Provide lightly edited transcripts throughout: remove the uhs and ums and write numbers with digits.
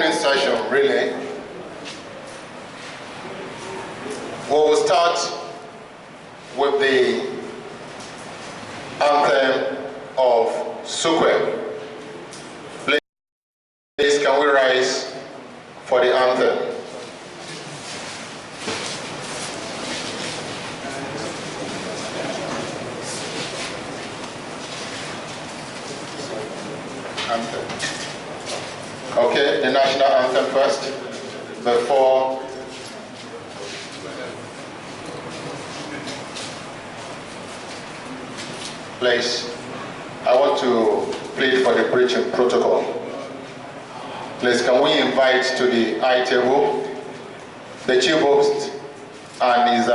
opening session, really. We will start with the anthem of SSUCOEN. Please, can we rise for the anthem? Okay, the national anthem first, before please, I want to plead for the preaching protocol. Please, can we invite to the high table the chief host and his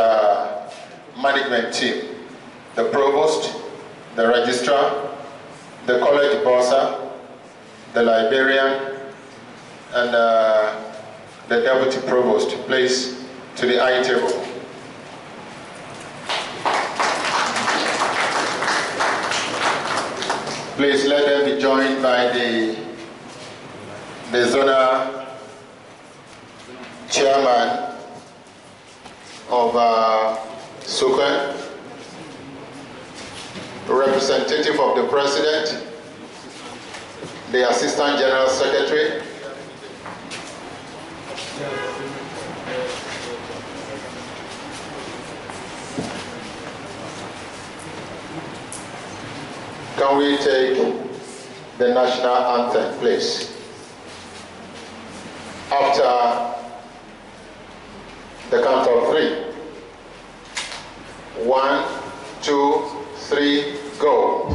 management team, the provost, the registrar, the college bursar, the librarian, and the deputy provost, please, to the high table. Please let them be joined by the Zonal chairman of SSUCOEN, representative of the president, the assistant general secretary, can we take the national anthem, please? After the count of 3. 1, 2, 3, go.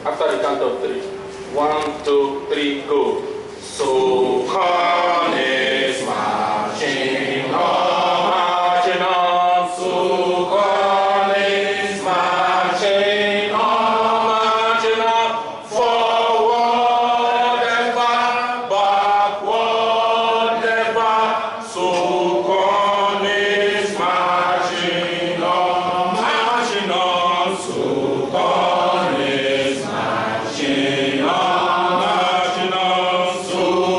After the count of 3. 1, 2, 3, go. SSUCOEN is marching on, marching on. SSUCOEN is marching on, marching on. Forward ever, backward never. SSUCOEN is marching on, marching on. SSUCOEN is marching on, marching on. SSUCOEN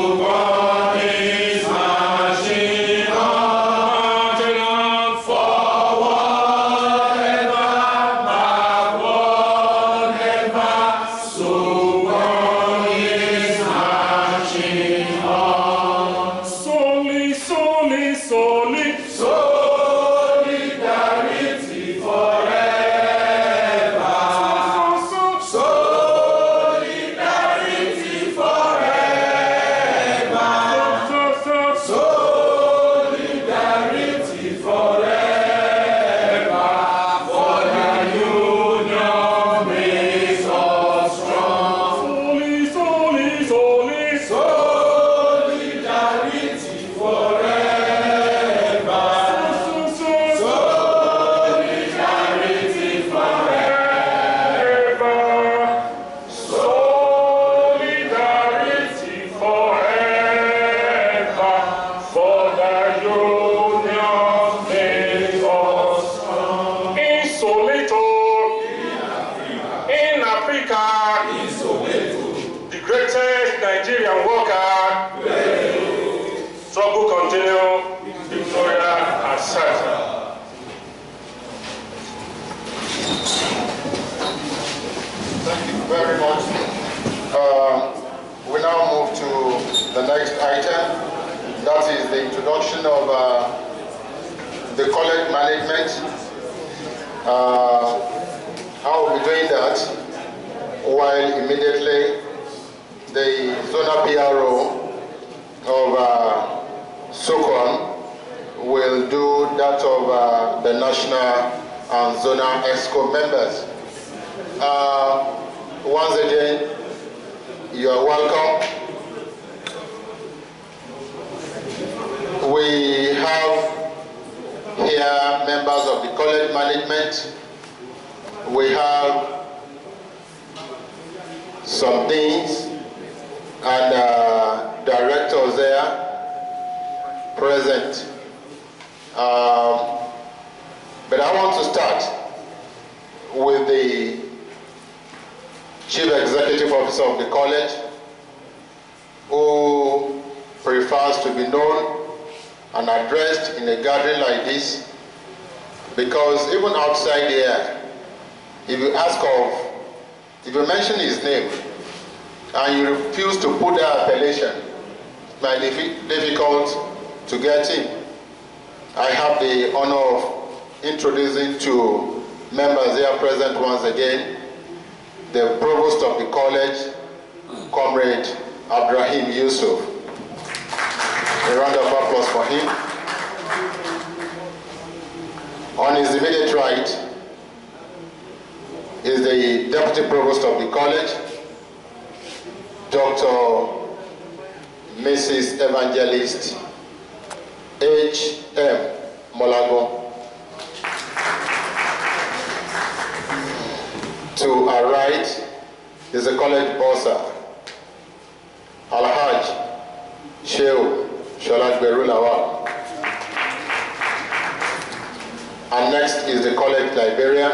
the college management. I will be doing that while immediately the Zonal PRO of SSUCOEN will do that of the national and Zonal ESCO members. Once again, you are welcome. We have here members of the college management. We have some deans and directors there present. But I want to start with the Chief Executive Officer of the college, who prefers to be known and addressed in a gathering like this, because even outside here, if you mention his name and you refuse to put the appellation, it might be difficult to get in. I have the honor of introducing to members here present once again, the Provost of the college, Comrade Abdrahim Yusuf. A round of applause for him. On his immediate right is the Deputy Provost of the college, Dr. Mrs. Evangelist H.M. Molago. To our right is the college bossa, Alhaj Shehu Sholagberu Lawal. And next is the college librarian,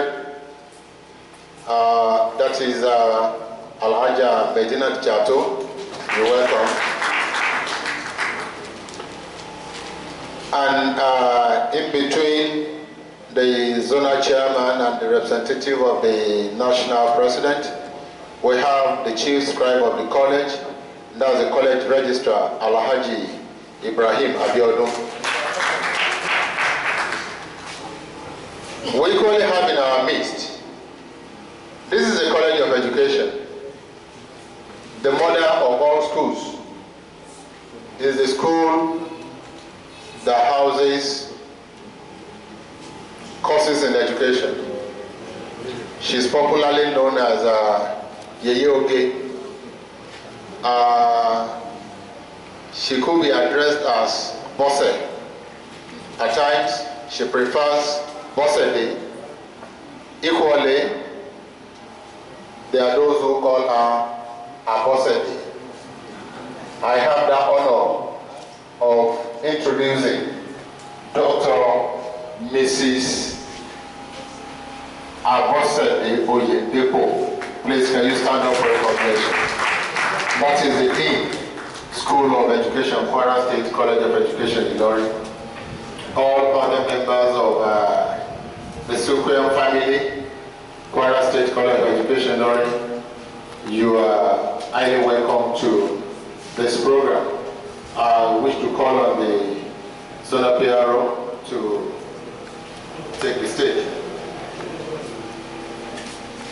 that is Alhaja Medina Chato. You're welcome. And in between the zonal chairman and the representative of the national president, we have the chief scribe of the college, that's the college registrar, Alhaji Ibrahim Abiodun. We equally have in our midst, this is a college of education. The mother of all schools is the school that houses courses in education. She's popularly known as Yeye Oge. She could be addressed as Bosse. At times, she prefers Bosse. Equally, there are those who call her Abosse. I have the honor of introducing Dr. Mrs. Abosse Oyedepo. Please, can you stand up for recognition? That is the Dean, School of Education, Kwara State College of Education, Ilorin. All other members of the SSUCOEN family, Kwara State College of Education, Ilorin, you are highly welcome to this program. I wish to call on the Zonal PRO to take the stage.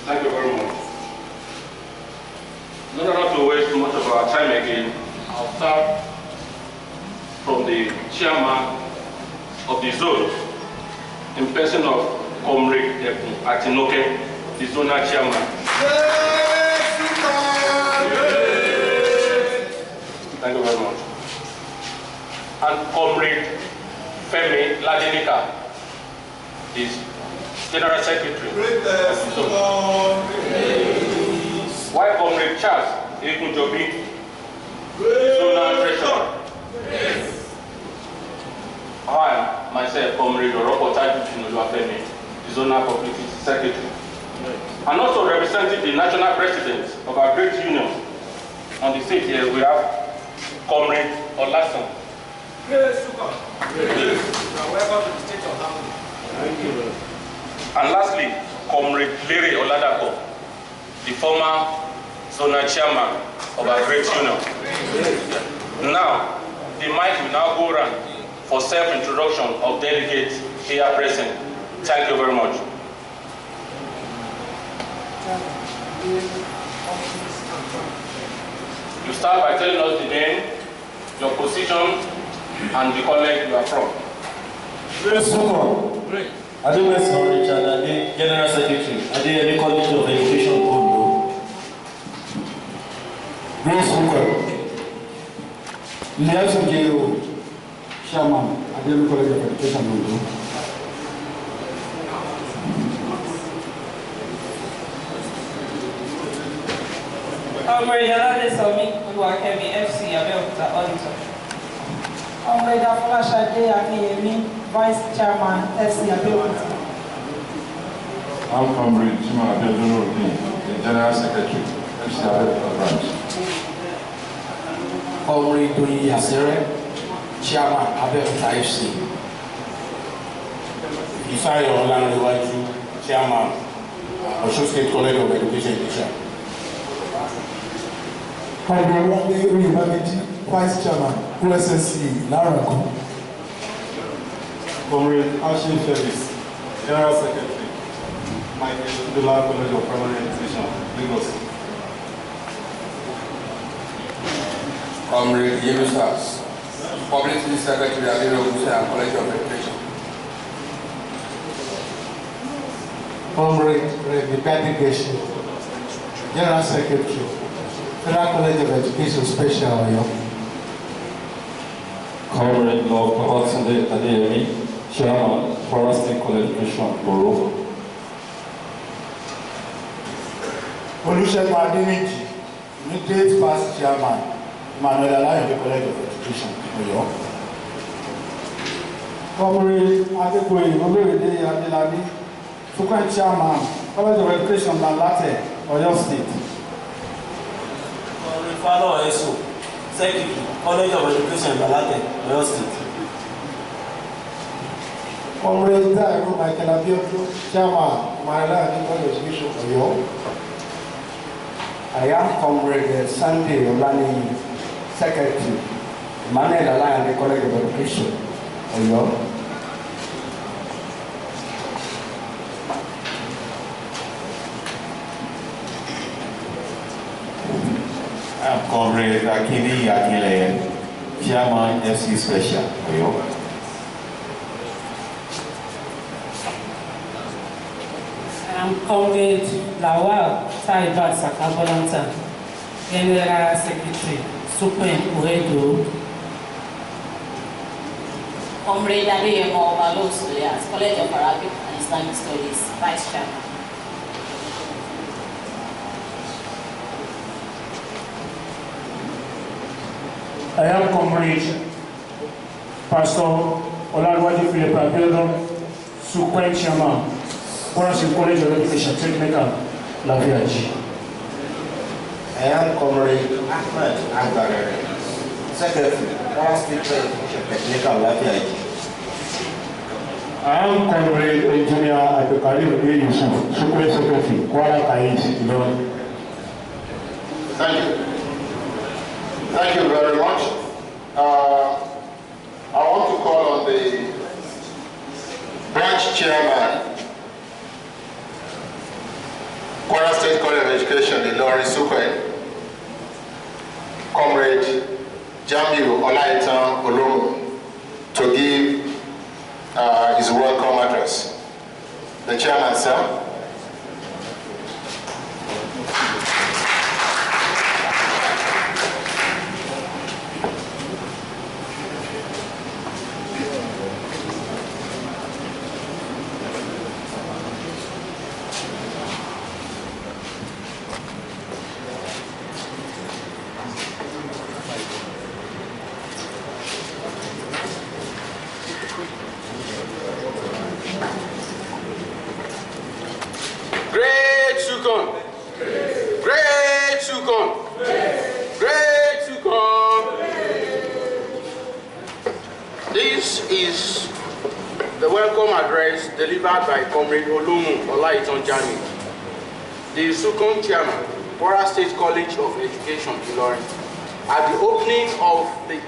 Thank you very much. In order not to waste much of our time again, I'll start from the chairman of the zone, in person of Comrade Atinoke, the zonal chairman. Thank you very much. And Comrade Femi Ladinika is General Secretary. Why Comrade Charles Ekunjobi, Zonal Treasurer? I, myself, Comrade Oropo Femi, the Zonal Public Secretary. And also representing the national president of our great union on the stage here, we have Comrade Olason. Welcome to the state of harmony. Thank you. And lastly, Comrade Lere Oladapo, the former zonal chairman of our great union. Now, the mic will now go around for self-introduction of Delegates here present. Thank you very much. You start by telling us the name, your position, and the college you are from. SSUCOEN. Great. Richard, General Secretary, the College of Education, Ondo. SSUCOEN. Chairman, the College of Education, Ondo. FC, Auditor. Vice Chairman, FC, I'm Comrade Chima Abedolo, the General Secretary, FC Branch. Comrade Tony Yasere, Chairman, Abedolo FC. Isaiah Olanrewaju, Chairman, Osun State College of Education. Vice Chairman, OSSC, Laranko. Comrade Ashin Ferris, General Secretary, Michael Dula College of Primary Education, Lagos. Comrade Yemisas, Publicity Secretary, College of Education. Comrade Rebecca Geshi, General Secretary, Federal College of Education, Special Oyo. Comrade Lord Papatunde Adeyemi, Chairman, Kwara State College of Education, Boro. Olusegun Adeniji, Immediate Past Chairman, Emmanuel Alayomi College of Education, Oyo. Comrade Adekoye Oloride Adelani, SSUCOEN Chairman, College of Education, Lalate, Oyo State. Comrade Falo Eso, Secretary, College of Education, Lalate, Oyo State. Comrade Dairo Michael Abiodun, Chairman, College of Education, Oyo. I am Comrade Sunday Olani, Secretary, Emmanuel Alayomi College of Education, Oyo. I am Comrade Akini Akinleyen, Chairman, FC Special, Oyo. I'm Comrade Lawal Taibat Sakabolanta, General Secretary, SSUCOEN, Oedo. Comrade Adeyemo Balosuya, College of Arabic and Islamic Studies, Vice Chairman. I am Comrade Pastor Olarwaju Philip Abiodun, SSUCOEN Chairman, Kwara State College of Education, Technical, Lafiaji. I am Comrade Ahmed Agbarere, Secretary, Kwara State College of Education, Technical, Lafiaji. I am Comrade Engineer Abdulkarim Yusuf, SSUCOEN Secretary, Kwara Kayis, Ilorin. Thank you. Thank you very much. I want to call on the branch chairman, Kwara State College of Education, Ilorin SSUCOEN, Comrade Jamiu Olaitan Olomu, to give his welcome address. The chairman, sir. This is the welcome address delivered by Comrade Olumu Olaitan Jami, the SSUCOEN Chairman, Kwara State College of Education, Ilorin, at the opening of the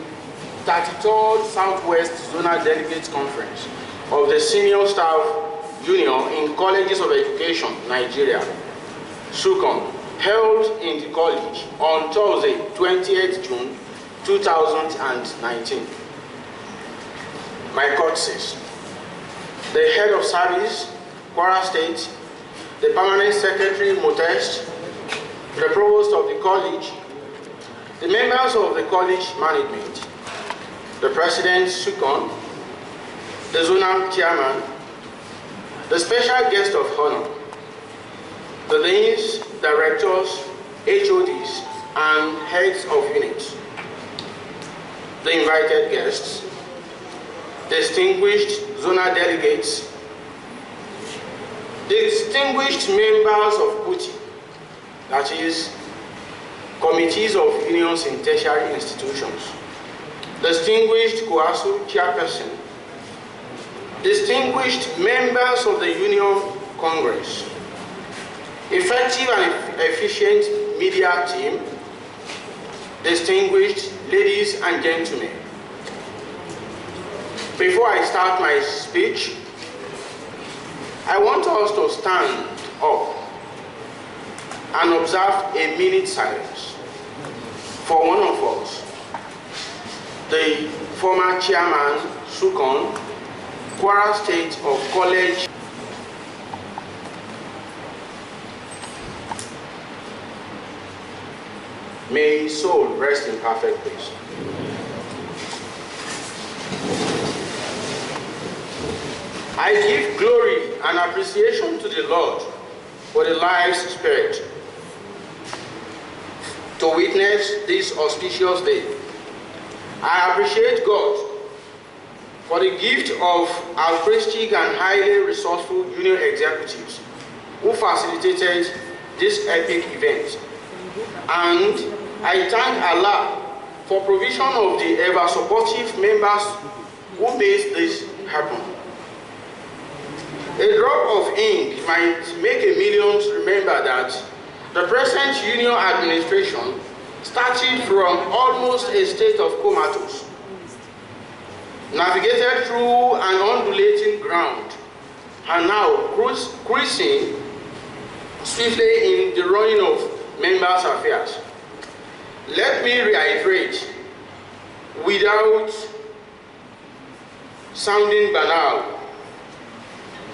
33rd Southwest Zonal Delegates Conference of the Senior Staff Union in Colleges of Education, Nigeria, SSUCOEN, held in the college on Thursday, 28th June 2019. My courtesies. The Head of Service, Kwara State, the Permanent Secretary, Motest, the Provost of the College, the members of the College Management, the President, SSUCOEN, the Zonal Chairman, the Special Guest of Honor, the Deans, Directors, HODs, and Heads of Units, the invited guests, distinguished Zonal Delegates, distinguished members of PUTI, that is, Committees of Unions in Tertiary Institutions, distinguished COASU Chairperson, distinguished members of the Union Congress, effective and efficient media team, distinguished ladies and gentlemen. Before I start my speech, I want us to stand up and observe a minute silence for one of us, the former chairman, SSUCOEN, Kwara State of College. May his soul rest in perfect peace. I give glory and appreciation to the Lord for the lives spared to witness this auspicious day. I appreciate God for the gift of altruistic and highly resourceful union executives who facilitated this epic event. And I thank Allah for provision of the ever-supportive members who made this happen. A drop of ink might make a millions remember that the present union administration started from almost a state of comatose, navigated through an undulating ground, and now cruising swiftly in the running of members' affairs. Let me reiterate, without sounding banal,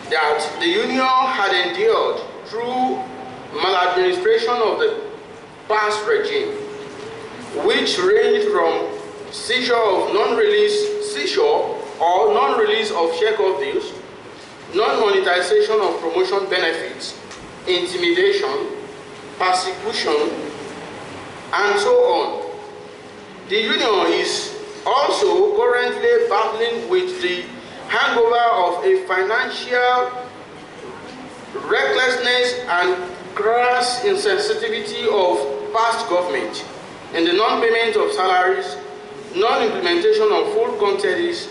that the union had endured through maladministration of the past regime, which ranged from seizure or non-release of share-off deals, non-monetization of promotion benefits, intimidation, persecution, and so on. The union is also currently battling with the hangover of a financial recklessness and crass insensitivity of past government in the non-payment of salaries, non-implementation of full content,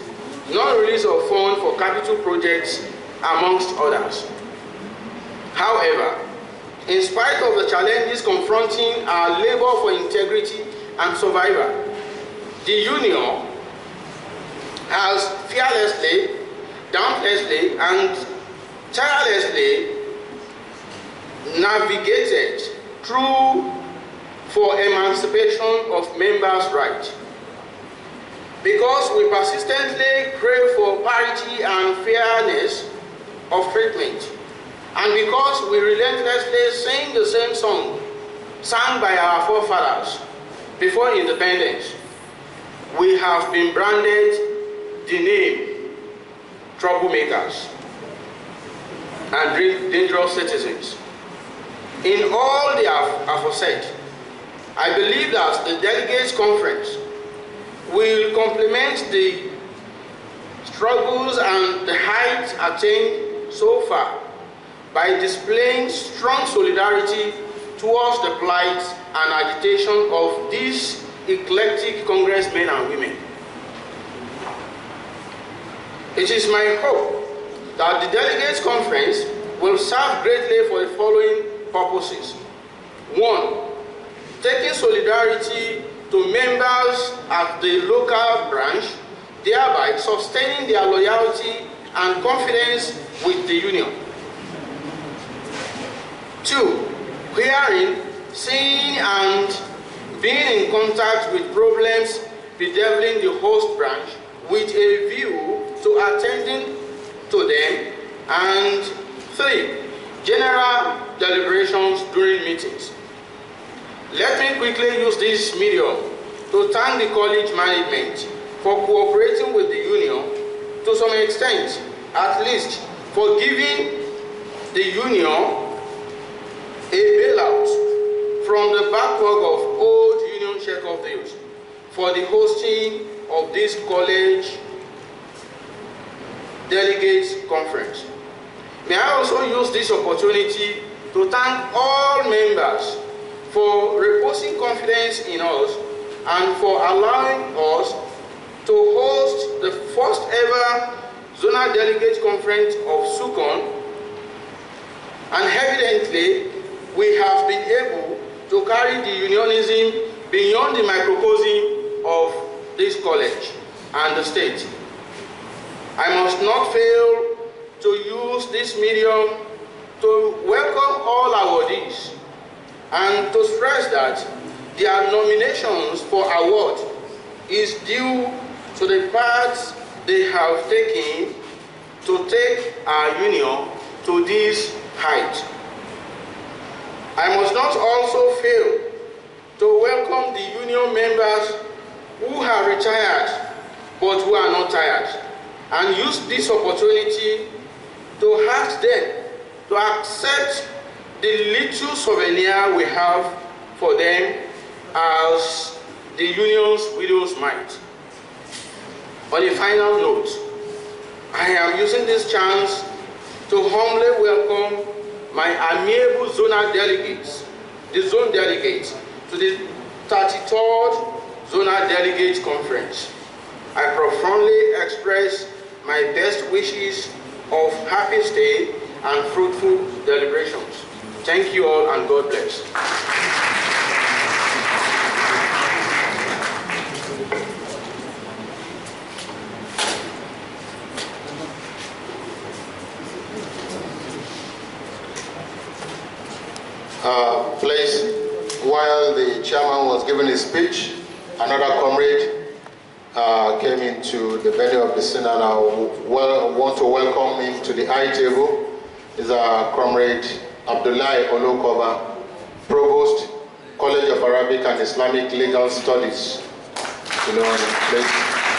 non-release of funds for capital projects, amongst others. However, in spite of the challenges confronting our labor for integrity and survival, the union has fearlessly, dauntlessly, and tirelessly navigated through for emancipation of members' rights. Because we persistently crave for parity and fairness of treatment, and because we relentlessly sing the same song sung by our forefathers before independence, we have been branded the name troublemakers and dangerous citizens. In all the aforesaid, I believe that the Delegates Conference will complement the struggles and the heights attained so far by displaying strong solidarity towards the plight and agitation of these eclectic congressmen and women. It is my hope that the Delegates Conference will serve greatly for the following purposes. 1. Taking solidarity to members at the local branch, thereby sustaining their loyalty and confidence with the union. 2. Hearing, seeing, and being in contact with problems bedeviling the host branch with a view to attending to them. And 3. General deliberations during meetings. Let me quickly use this medium to thank the college management for cooperating with the union to some extent, at least for giving the union a bailout from the backlog of old union check-off deals for the hosting of this college delegates conference. May I also use this opportunity to thank all members for reposing confidence in us and for allowing us to host the first ever Zonal Delegates Conference of SSUCOEN, and evidently we have been able to carry the unionism beyond the microcosm of this college and the state. I must not fail to use this medium to welcome all awardees and to stress that their nominations for award is due to the paths they have taken to take our union to this height. I must not also fail to welcome the union members who have retired but who are not tired, and use this opportunity to ask them to accept the little souvenir we have for them as the union's widow's mite. On a final note, I am using this chance to humbly welcome my amiable zonal delegates, the zone delegates, to the 33rd Zonal Delegates Conference. I profoundly express my best wishes of happy stay and fruitful deliberations. Thank you all, and God bless. Please, while the chairman was giving his speech, another comrade came into the venue of the scene, and I want to welcome him to the high table. Is our comrade Abdullahi Olokova, Provost, College of Arabic and Islamic Legal Studies. Please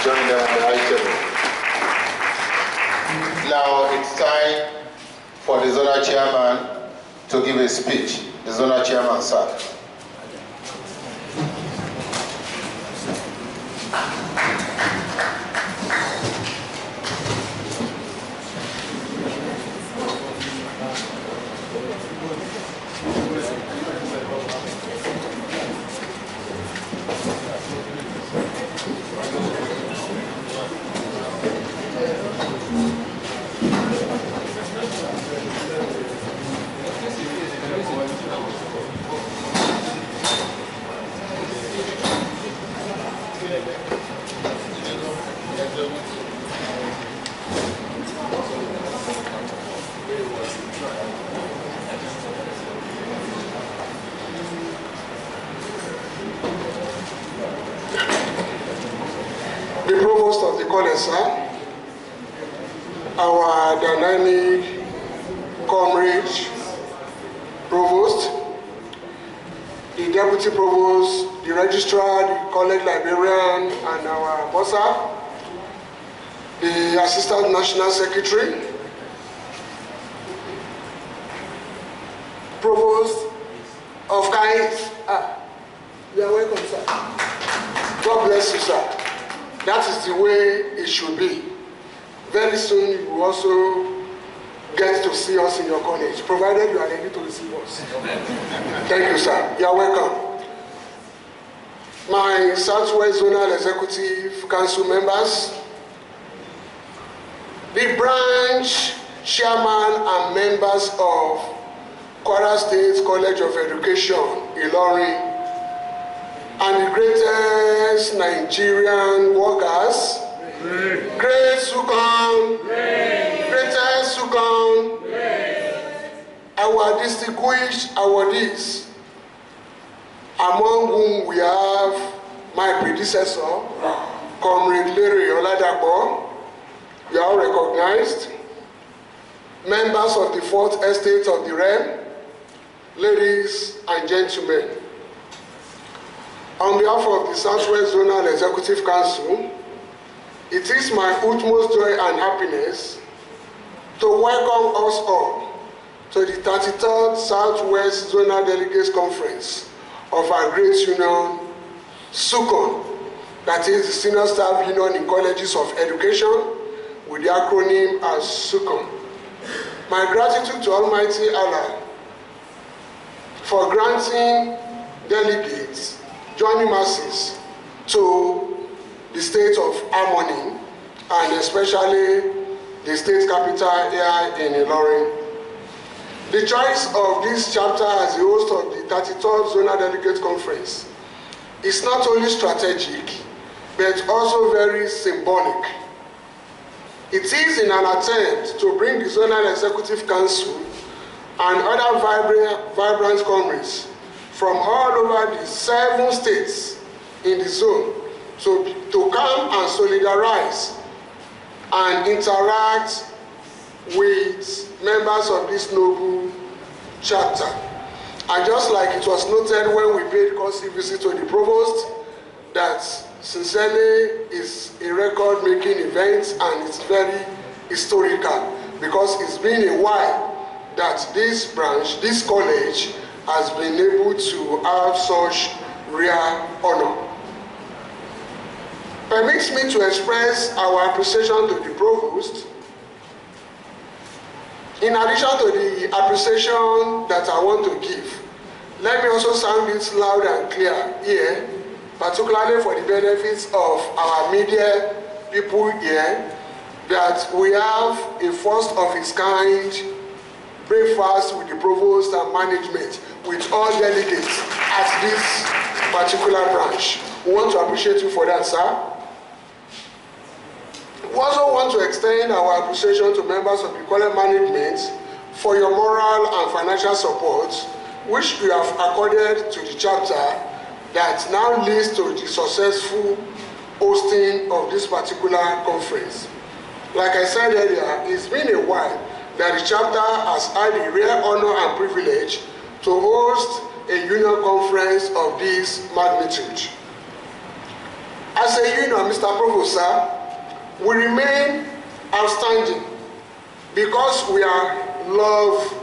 join them at the high table. Now it's time for the zonal chairman to give a speech. The zonal chairman, sir. The Provost of the College, sir, our dynamic comrade Provost, the Deputy Provost, the Registrar, the College Librarian, and our Bossa, the Assistant National Secretary, Provost of Kais. You are welcome, sir. God bless you, sir. That is the way it should be. Very soon you will also get to see us in your college, provided you are ready to receive us. Thank you, sir. You are welcome. My Southwest Zonal Executive Council members, the branch chairman and members of Kwara State College of Education, Ilorin, and the greatest Nigerian workers Great SSUCOEN. Greatest SSUCOEN. Our distinguished awardees, among whom we have my predecessor, Comrade Larry Oladapo. You are all recognized. Members of the 4th Estate of the Realm, ladies and gentlemen. On behalf of the Southwest Zonal Executive Council, it is my utmost joy and happiness to welcome us all to the 33rd Southwest Zonal Delegates Conference of our great union, SSUCOEN, that is the Senior Staff Union in Colleges of Education, with the acronym as SSUCOEN. My gratitude to Almighty Allah for granting delegates journey masses to the state of harmony, and especially the state capital here in Ilorin. The choice of this chapter as the host of the 33rd Zonal Delegate Conference is not only strategic, but also very symbolic. It is in an attempt to bring the Zonal Executive Council and other vibrant comrades from all over the 7 states in the zone to come and solidarize and interact with members of this noble chapter. And just like it was noted when we paid courtesy visit to the provost, that sincerely is a record-making event and it's very historical, because it's been a while that this branch, this college, has been able to have such rare honor. Permits me to express our appreciation to the provost. In addition to the appreciation that I want to give, let me also sound it loud and clear here, particularly for the benefits of our media people here, that we have a first of its kind breakfast with the provost and management with all delegates at this particular branch. We want to appreciate you for that, sir. We also want to extend our appreciation to members of the college management for your moral and financial support, which you have accorded to the chapter that now leads to the successful hosting of this particular conference. Like I said earlier, it's been a while that the chapter has had the rare honor and privilege to host a union conference of this magnitude. As a union, Mr. Provost, sir, we remain outstanding because we are love,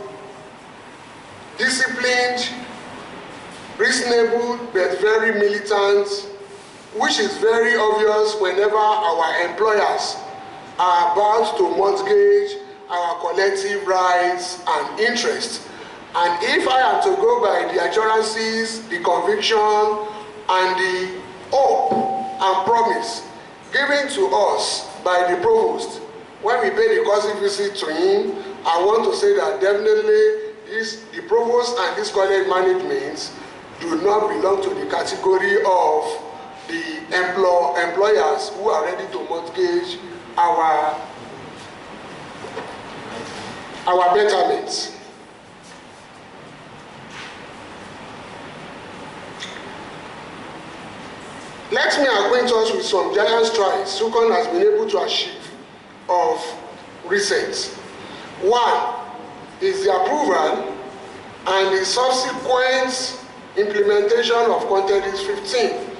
disciplined, reasonable, but very militant, which is very obvious whenever our employers are about to mortgage our collective rights and interests. And if I am to go by the assurances, the conviction, and the hope and promise given to us by the provost when we paid the courtesy visit to him, I want to say that definitely the provost and this college management do not belong to the category of the employers who are ready to mortgage our betterment. Let me acquaint us with some giant strides SSUCOEN has been able to achieve of recent. One is the approval and the subsequent implementation of Content 15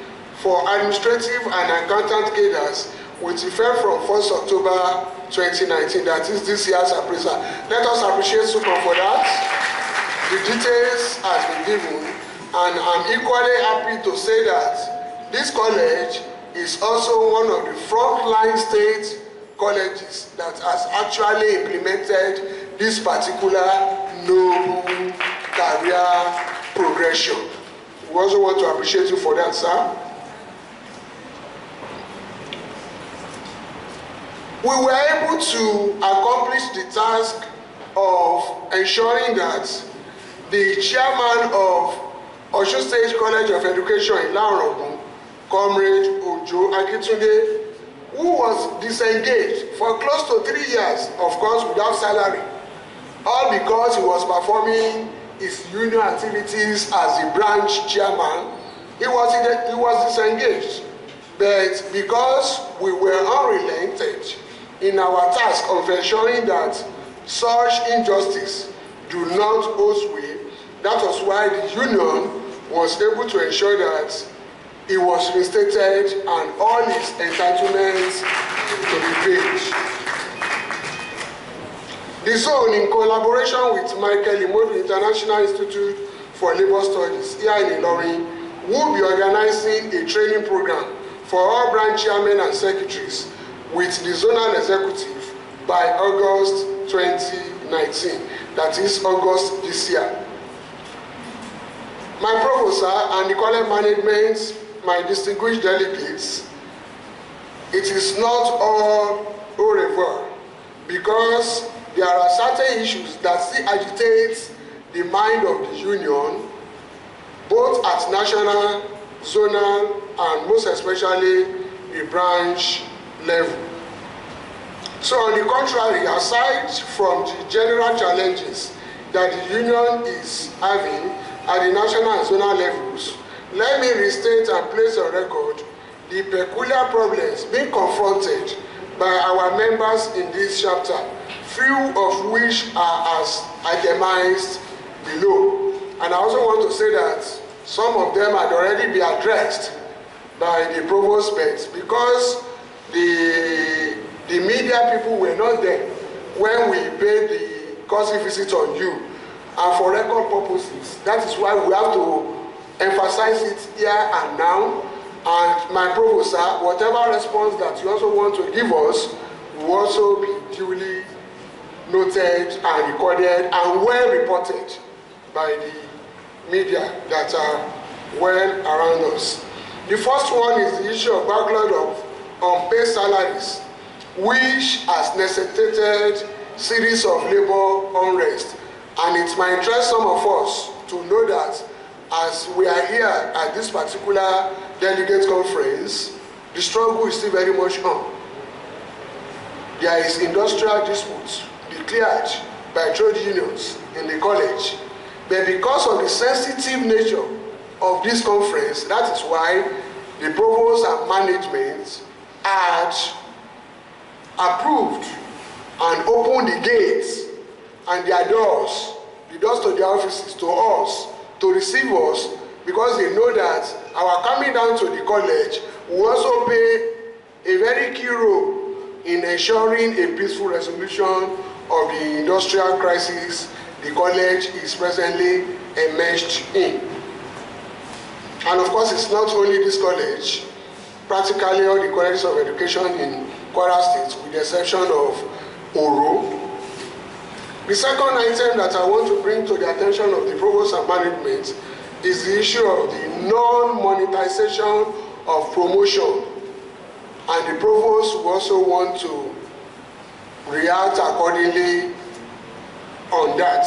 for administrative and accountant cadres with effect from 1st October 2019, that is this year's appraisal. Let us appreciate SSUCOEN for that. The details has been given, and I'm equally happy to say that this college is also one of the frontline state colleges that has actually implemented this particular noble career progression. We also want to appreciate you for that, sir. We were able to accomplish the task of ensuring that the chairman of Osun State College of Education in Laorogun, Comrade Ojo Akitunde, who was disengaged for close to 3 years, of course without salary, all because he was performing his union activities as the branch chairman. He was disengaged, but because we were unrelented in our task of ensuring that such injustice do not go sway, that was why the union was able to ensure that he was reinstated and all his entitlements to be paid. The zone, in collaboration with Michael Imodu International Institute for Labour Studies here in Ilorin, will be organizing a training program for all branch chairmen and secretaries with the zonal executive by August 2019, that is August this year. My proposal and the college management, my distinguished delegates, it is not all au revoir, because there are certain issues that still agitate the mind of the union, both at national, zonal, and most especially the branch level. So on the contrary, aside from the general challenges that the union is having at the national and zonal levels, let me restate and place on record the peculiar problems being confronted by our members in this chapter, few of which are as itemized below. And I also want to say that some of them had already been addressed by the provost, but because the media people were not there when we paid the courtesy visit on you, and for record purposes, that is why we have to emphasize it here and now. And my provost, sir, whatever response that you also want to give us will also be duly noted and recorded and well reported by the media that are well around us. The first one is the issue of backlog of unpaid salaries, which has necessitated series of labor unrest. And it's my interest, some of us, to know that as we are here at this particular delegate conference, the struggle is still very much on. There is industrial disputes declared by trade unions in the college, but because of the sensitive nature of this conference, that is why the provost and management had approved and opened the gates and their doors, the doors to their offices, to us, to receive us, because they know that our coming down to the college will also play a very key role in ensuring a peaceful resolution of the industrial crisis the college is presently enmeshed in. And of course, it's not only this college, practically all the colleges of education in Kwara State, with the exception of Oro. The second item that I want to bring to the attention of the provost and management is the issue of the non-monetization of promotion. And the provost will also want to react accordingly on that.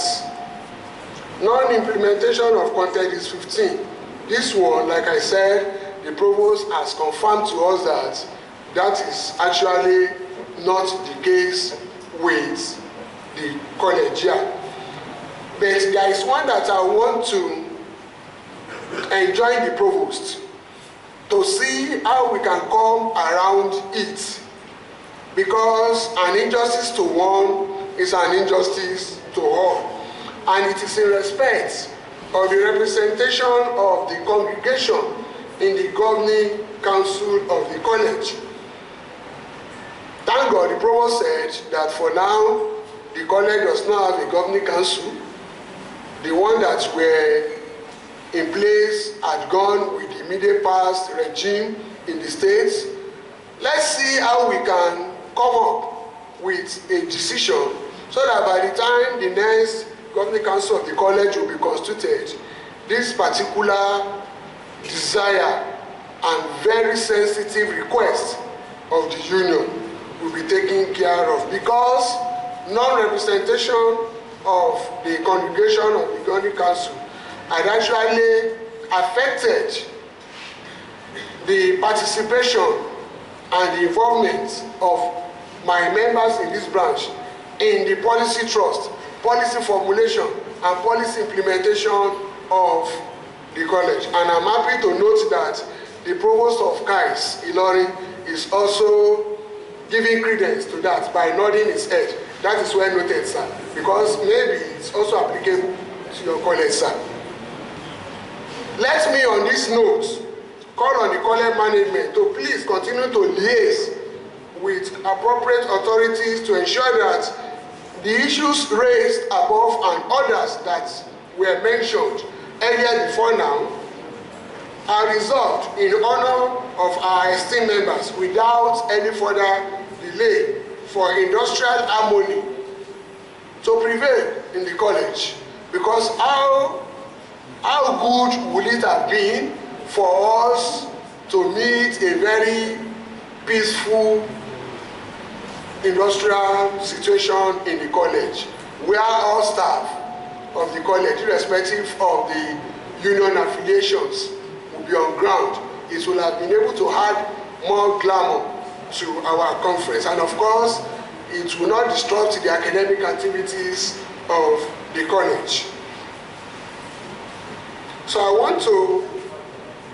Non-implementation of content is 15. This one, like I said, the provost has confirmed to us that that is actually not the case with the college here. But there is one that I want to enjoin the provost to see how we can come around it, because an injustice to one is an injustice to all, and it is in respect of the representation of the congregation in the governing council of the college. Thank God the provost said that for now the college does not have a governing council. The one that were in place had gone with the immediate past regime in the states. Let's see how we can come up with a decision so that by the time the next governing council of the college will be constituted, this particular desire and very sensitive request of the union will be taken care of, because non-representation of the congregation of the governing council had actually affected the participation and the involvement of my members in this branch in the policy trust, policy formulation, and policy implementation of the college. And I'm happy to note that the provost of KAIS, Ilorin, is also giving credence to that by nodding his head. That is well noted, sir, because maybe it's also applicable to your college, sir. Let me, on this note, call on the college management to please continue to liaise with appropriate authorities to ensure that the issues raised above and others that were mentioned earlier before now are resolved in honor of our esteemed members without any further delay for industrial harmony to prevail in the college. Because how good would it have been for us to meet a very peaceful industrial situation in the college, where all staff of the college, irrespective of the union affiliations, will be on ground. It will have been able to add more glamour to our conference, and of course it will not disrupt the academic activities of the college. So I want to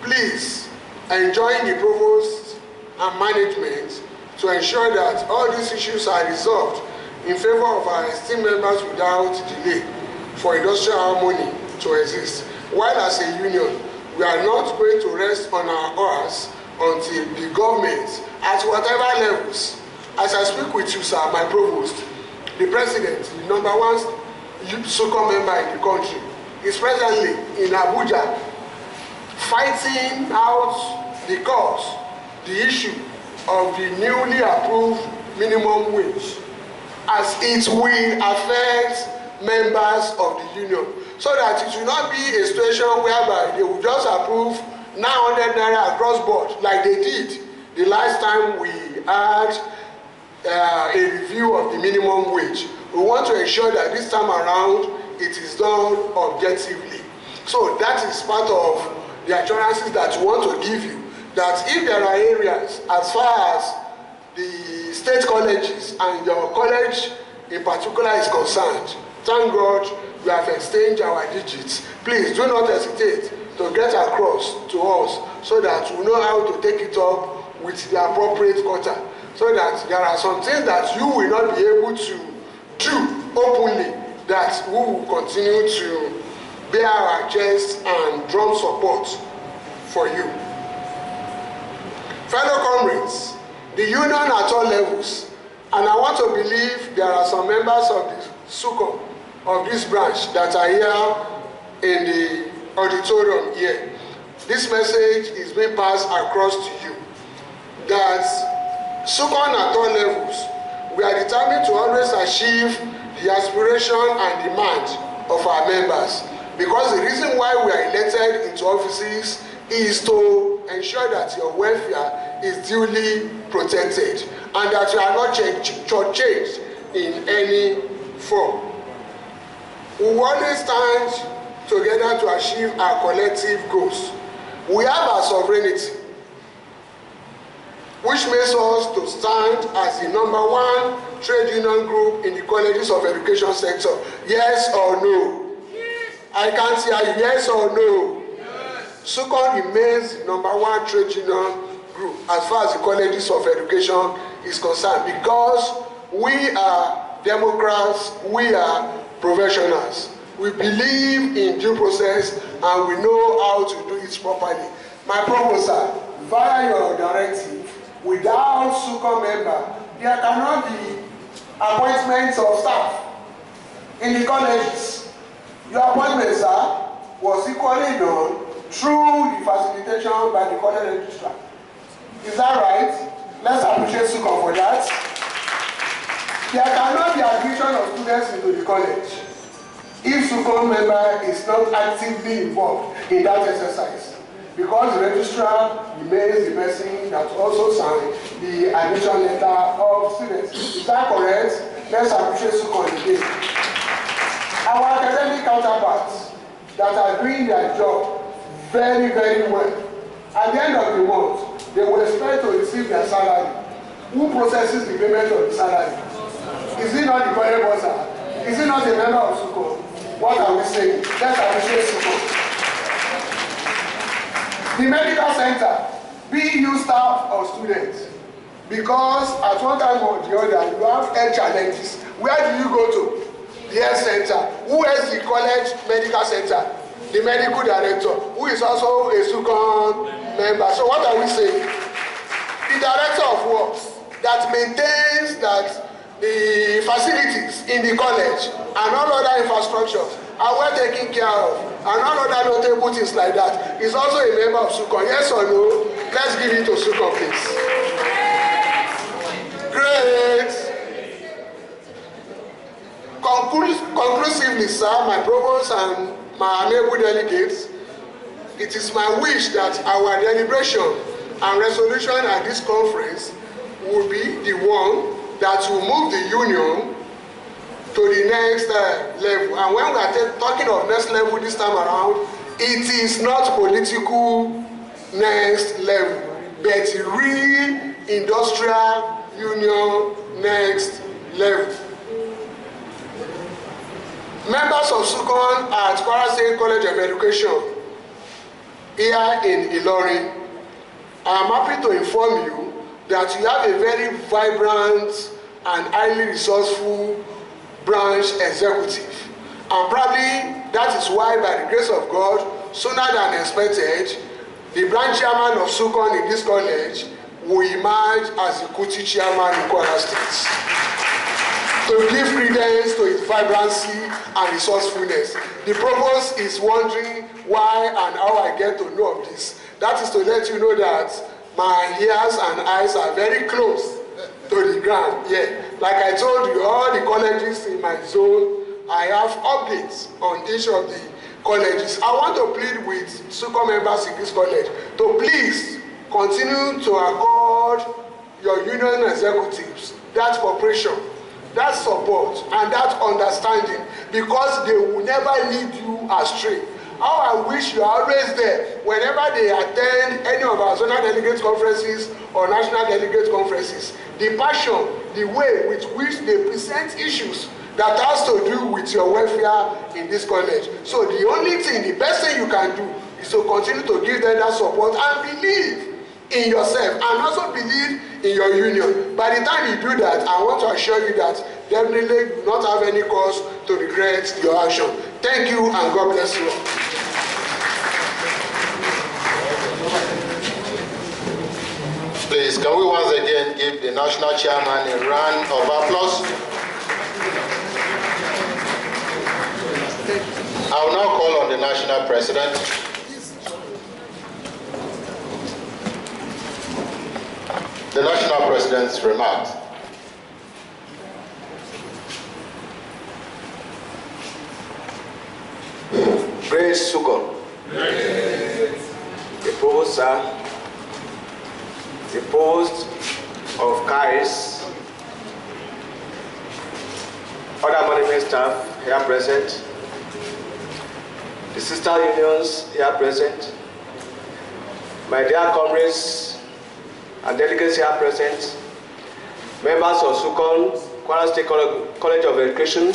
please enjoin the provost and management to ensure that all these issues are resolved in favor of our esteemed members without delay for industrial harmony to exist. While as a union, we are not going to rest on our oars until the government, at whatever levels, as I speak with you, sir, my provost, the president, the #1 SSUCOEN member in the country, is presently in Abuja fighting out the cause, the issue of the newly approved minimum wage, as it will affect members of the union, so that it will not be a situation whereby they will just approve 900 naira across board like they did the last time we had a review of the minimum wage. We want to ensure that this time around it is done objectively. So that is part of the assurances that we want to give you, that if there are areas as far as the state colleges and your college in particular is concerned, thank God we have exchanged our digits. Please do not hesitate to get across to us so that we know how to take it up with the appropriate quota, so that there are some things that you will not be able to do openly, that we will continue to bear our chest and drum support for you. Fellow comrades, the union at all levels, and I want to believe there are some members of the SSUCOEN of this branch that are here in the auditorium here. This message is being passed across to you, that SSUCOEN at all levels, we are determined to always achieve the aspiration and demand of our members, because the reason why we are elected into offices is to ensure that your welfare is duly protected and that you are not changed in any form. We always stand together to achieve our collective goals. We have our sovereignty, which makes us to stand as the #1 trade union group in the colleges of education sector. Yes or no? Yes. I can't hear you. Yes or no? Yes. SSUCOEN remains the #1 trade union group as far as the colleges of education is concerned, because we are democrats, we are professionals. We believe in due process and we know how to do it properly. My proposal, via your directive, without SSUCOEN member, there cannot be appointments of staff in the colleges. Your appointment, sir, was equally done through the facilitation by the college registrar. Is that right? Let's appreciate SSUCOEN for that. There cannot be admission of students into the college if SSUCOEN member is not actively involved in that exercise, because the registrar remains the person that also signed the admission letter of students. Is that correct? Let's appreciate SSUCOEN again. Our academic counterparts that are doing their job very, very well. At the end of the month, they will expect to receive their salary. Who processes the payment of the salary? Is it not the current bossa? Is it not a member of SSUCOEN? What are we saying? Let's appreciate SSUCOEN. The medical center, be you staff or students, because at one time or the other, you have health challenges. Where do you go to? The health center. Who is the college medical center? The medical director, who is also a SSUCOEN member. So what are we saying? The director of works that maintains that the facilities in the college and all other infrastructures are well taken care of, and all other notable things like that, is also a member of SSUCOEN. Yes or no? Let's give it to SSUCOEN, please. Great. Conclusively, sir, my provost and my amiable delegates, it is my wish that our deliberation and resolution at this conference will be the one that will move the union to the next level. And when we are talking of next level this time around, it is not political next level, but real industrial union next level. Members of SSUCOEN at Kwara State College of Education here in Ilorin, I am happy to inform you that you have a very vibrant and highly resourceful branch executive. And probably that is why, by the grace of God, sooner than expected, the branch chairman of SSUCOEN in this college will emerge as the Kuti chairman in Kwara State, to give credence to its vibrancy and resourcefulness. The provost is wondering why and how I get to know of this. That is to let you know that my ears and eyes are very close to the ground. Yeah, like I told you, all the colleges in my zone, I have updates on each of the colleges. I want to plead with SSUCOEN members in this college to please continue to accord your union executives that cooperation, that support, and that understanding, because they will never lead you astray. How I wish you are always there whenever they attend any of our zonal delegate conferences or national delegate conferences. The passion, the way with which they present issues that has to do with your welfare in this college. So the only thing, the best thing you can do is to continue to give them that support and believe in yourself, and also believe in your union. By the time you do that, I want to assure you that definitely you do not have any cause to regret your action. Thank you, and God bless you all. Please, can we once again give the national chairman a round of applause? I will now call on the national president. The national president's remarks. Praise SSUCOEN. The provost, sir, the post of CAIS, other management staff here present, the sister unions here present, my dear comrades and delegates here present, members of SSUCOEN, Kwara State College of Education.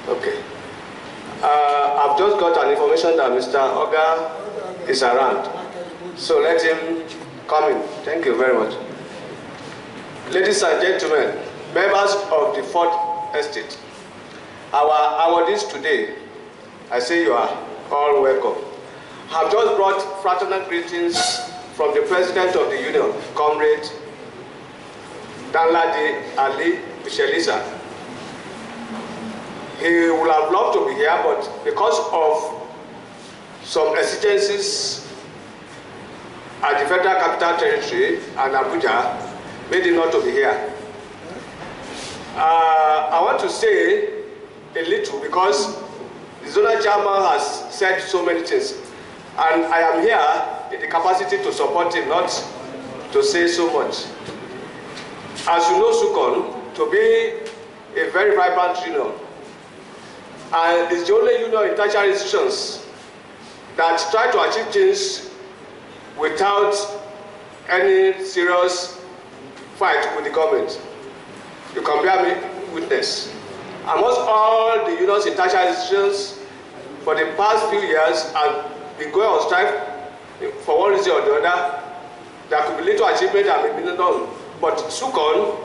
Okay. I've just got an information that Mr. Oga is around. So let him come in. Thank you very much. Ladies and gentlemen, members of the Fourth Estate, our awardees today, I say you are all welcome, have just brought fraternal greetings from the President of the Union, Comrade Danladi Ali Michelisa. He would have loved to be here, but because of some exigencies at the Federal Capital Territory and Abuja, made him not to be here. I want to say a little because the zonal chairman has said so many things, and I am here in the capacity to support him, not to say so much. As you know, SSUCOEN to be a very vibrant union, and it's the only union in tertiary institutions that try to achieve things without any serious fight with the government. You can bear me witness. Almost all the unions in tertiary institutions for the past few years have been going on strike for one reason or the other. There could be little achievement and maybe none. But SSUCOEN,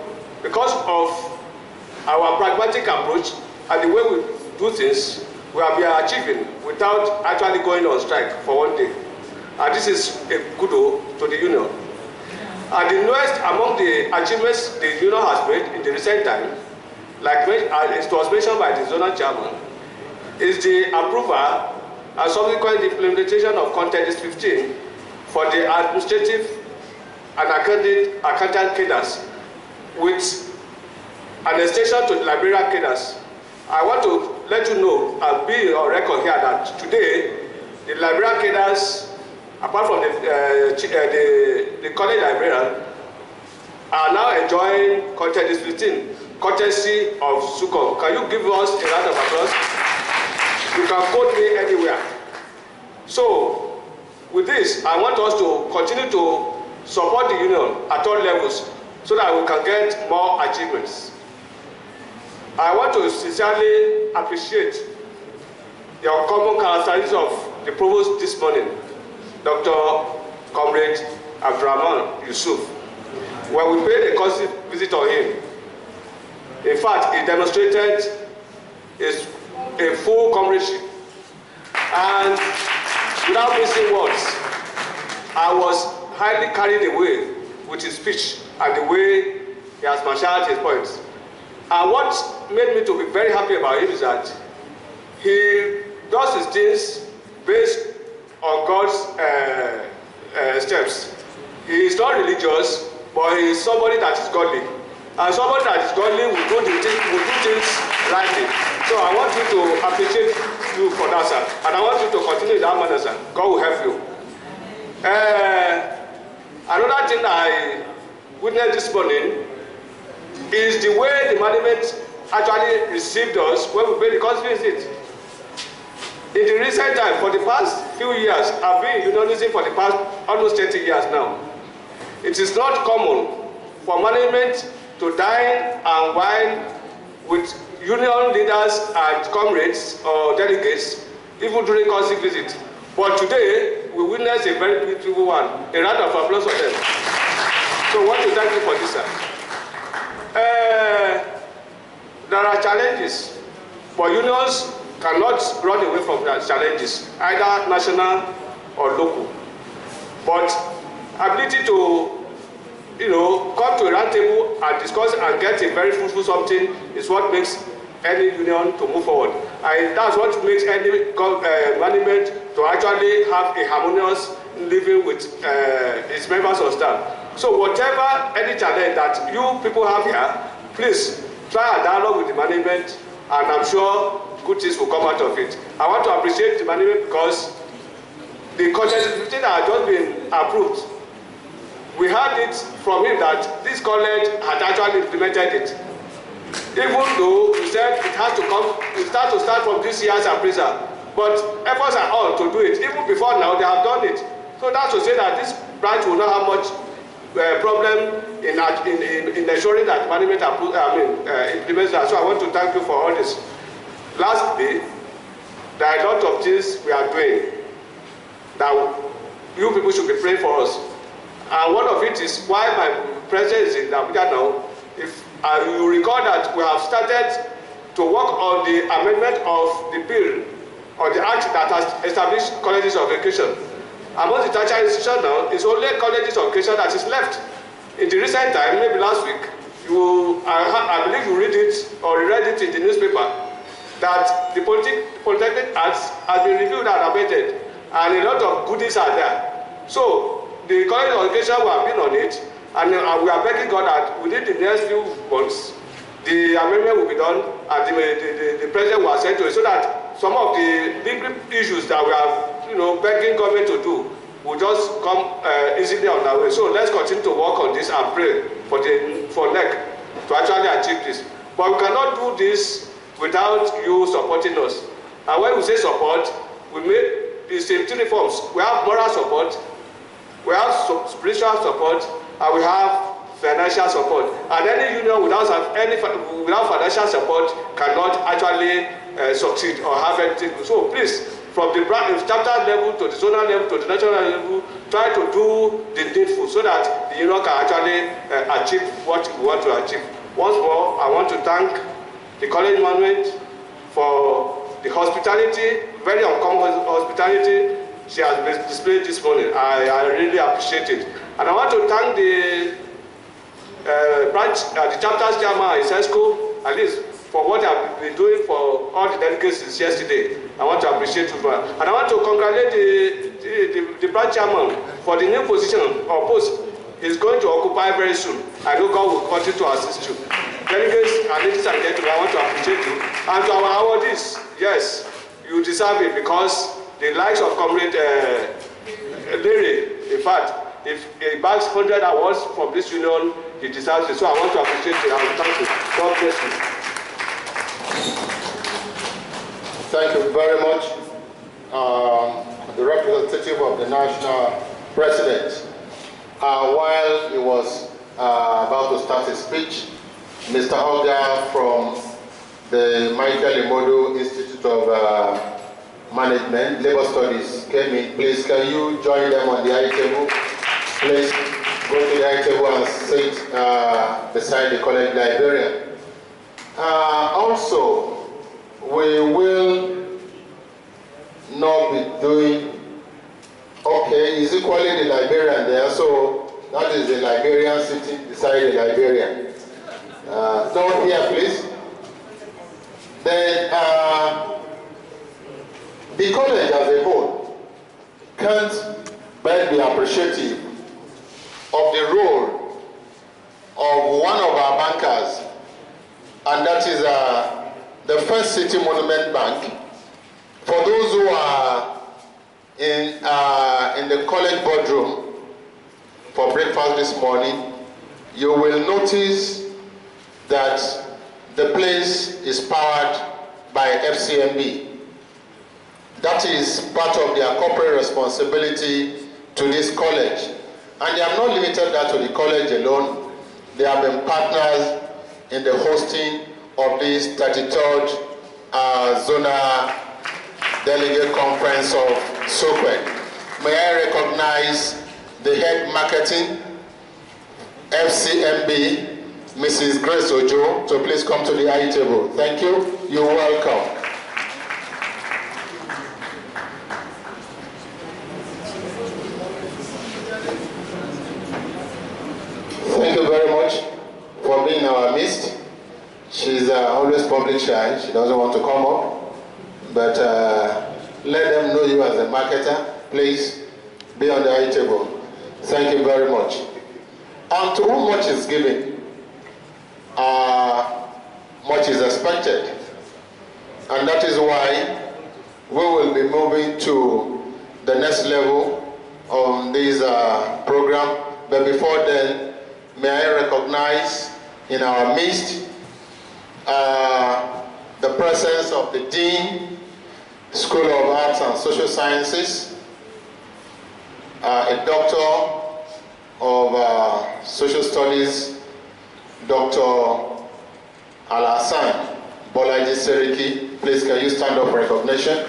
because of our pragmatic approach and the way we do things, we have been achieving without actually going on strike for one day. And this is a kudo to the union. And the newest among the achievements the union has made in the recent time, like it was mentioned by the zonal chairman, is the approval and subsequent implementation of Content 15 for the administrative and accountant cadres with an extension to the librarian cadres. I want to let you know and be on record here that today the librarian cadres, apart from the college librarian, are now enjoying Content 15 courtesy of SSUCOEN. Can you give us a round of applause? You can quote me anywhere. So, with this, I want us to continue to support the union at all levels so that we can get more achievements. I want to sincerely appreciate the uncommon characteristics of the provost this morning, Dr. Comrade Abdurrahman Yusuf. When we paid a courtesy visit on him, in fact, he demonstrated a full comradeship. And without missing words, I was highly carried away with his speech and the way he has marshaled his points. And what made me to be very happy about him is that he does his things based on God's steps. He is not religious, but he is somebody that is godly. And somebody that is godly will do things rightly. So I want you to appreciate you for that, sir. And I want you to continue in that manner, sir. God will help you. Another thing I witnessed this morning is the way the management actually received us when we paid the courtesy visit. In the recent time, for the past few years, I've been in unionism for the past almost 30 years now. It is not common for management to dine and wine with union leaders and comrades or delegates, even during courtesy visit. But today, we witnessed a very beautiful one. A round of applause for them. So I want to thank you for this, sir. There are challenges, but unions cannot run away from the challenges, either national or local. But ability to, come to a round table and discuss and get a very fruitful something is what makes any union to move forward. And that's what makes any management to actually have a harmonious living with its members of staff. So whatever any challenge that you people have here, please try a dialogue with the management, and I'm sure good things will come out of it. I want to appreciate the management because the Content 15 has just been approved. We heard it from him that this college had actually implemented it. Even though we said it has to come, it has to start from this year's appraisal. But efforts are on to do it. Even before now, they have done it. So that's to say that this branch will not have much problem in ensuring that management implements that. So I want to thank you for all this. Lastly, there are a lot of things we are doing that you people should be praying for us. And one of it is why my president is in Abuja now. If you recall that we have started to work on the amendment of the bill or the act that has established colleges of education. Among the tertiary institutions now, it's only colleges of education that is left. In the recent time, maybe last week, I believe you read it or read it in the newspaper that the Polytechnic Acts has been reviewed and amended, and a lot of goodies are there. So the college of education will have been on it, and we are begging God that within the next few months, the amendment will be done, and the president will assent to it, so that some of the legal issues that we are, begging government to do will just come easily on our way. So let's continue to work on this and pray for NEC to actually achieve this. But we cannot do this without you supporting us. And when we say support, we make the safety reforms. We have moral support, We have spiritual support, and we have financial support. And any union without financial support cannot actually succeed or have anything. So please, from the chapter level to the zonal level to the national level, try to do the needful so that the union can actually achieve what we want to achieve. Once more, I want to thank the college management for the hospitality, very uncommon hospitality she has displayed this morning. I really appreciate it. And I want to thank the chapter's chairman in SSUCOEN, at least for what I've been doing for all the delegates since yesterday. I want to appreciate you for that. And I want to congratulate the branch chairman for the new position or post he's going to occupy very soon. I know God will continue to assist you. Delegates and ladies and gentlemen, I want to appreciate you. And to our awardees, yes, you deserve it because the likes of Comrade Larry, in fact, if he bags 100 awards from this union, he deserves it. So I want to appreciate you and thank you. God bless you. Thank you very much. The representative of the national president, while he was about to start his speech, Mr. Oga from the Michael Imodo Institute of Management, Labor Studies came in. Please, can you join them on the high table? Please go to the high table and sit beside the college librarian. Also, we will not be doing, okay, is equally the librarian there, so that is the librarian sitting beside the librarian. Down here, please. Then, the college as a whole can't but be appreciative of the role of one of our bankers, and that is the First City Monument Bank. For those who are in the college boardroom for breakfast this morning, you will notice that the place is powered by FCMB. That is part of their corporate responsibility to this college. And they have not limited that to the college alone. They have been partners in the hosting of this 33rd Zonal Delegate Conference of SSUCOEN. May I recognize the head marketing, FCMB, Mrs. Grace Ojo, so please come to the high table. Thank you. You're welcome. Thank you very much for being in our midst. She's always public shy. She doesn't want to come up. But let them know you as a marketer. Please be on the high table. Thank you very much. And to whom much is given, much is expected. And that is why we will be moving to the next level of this program. But before then, may I recognize in our midst the presence of the Dean, School of Arts and Social Sciences, a Doctor of Social Studies, Dr. Al-Hassan Bolaji Seriki. Please, can you stand up for recognition?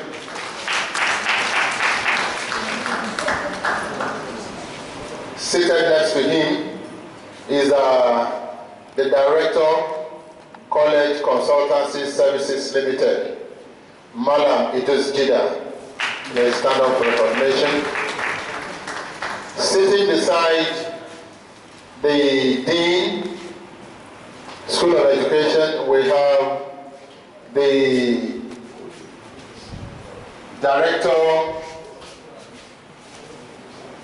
Seated next to him is the Director, College Consultancy Services Limited, Malam Idris Jida. May stand up for recognition. Sitting beside the Dean, School of Education, we have the Director,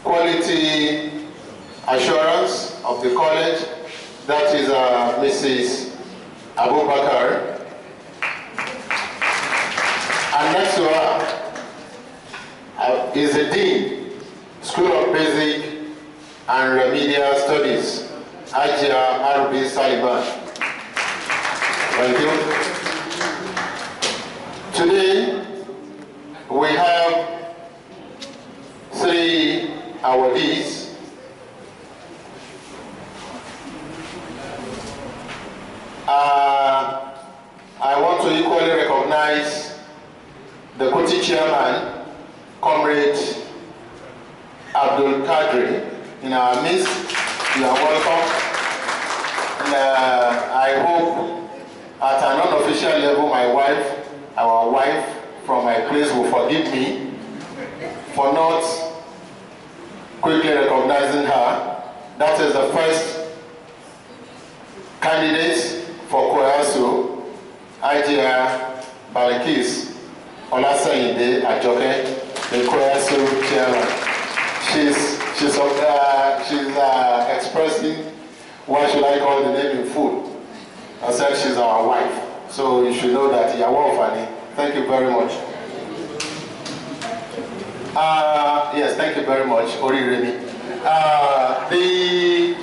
Quality Assurance of the college, that is Mrs. Abubakar. And next to her is the Dean, School of Basic and Remedial Studies, Ajia R.B. Saliban. Thank you. Today, we have 3 awardees recognize the Kuti chairman, Comrade Abdul Kadri, in our midst. You are welcome. And I hope at an unofficial level, our wife from my place will forgive me for not quickly recognizing her. That is the first candidate for Koyasu, IGR Balikis Olasayinde Ajoke, the Koyasu chairman. She's expressing, what should I call the name in full? I said she's our wife. So you should know that you are well, Fanny. Thank you very much. Yes, thank you very much, Ori Remy. The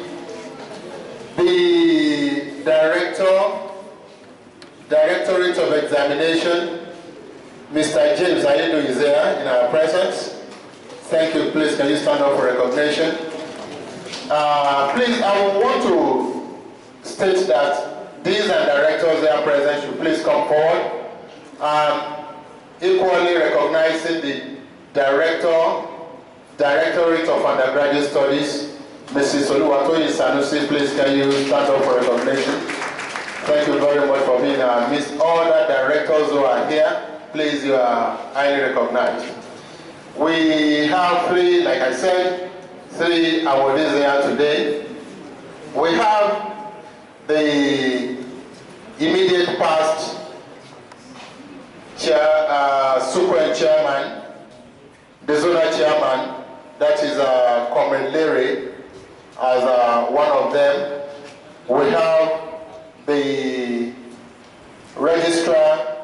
Directorate of Examination, Mr. James Ayedo is here in our presence. Thank you. Please, can you stand up for recognition? Please, I want to state that these and directors that are present should please come forward. Equally recognizing the Directorate of Undergraduate Studies, Mrs. Oluwatoyin Sanusi, please can you stand up for recognition? Thank you very much for being our midst. All the directors who are here, please, you are highly recognized. We have three, like I said, three awardees here today. We have the immediate past SSUCOEN chairman, the Zonal chairman, that is Comrade Larry, as one of them. We have the registrar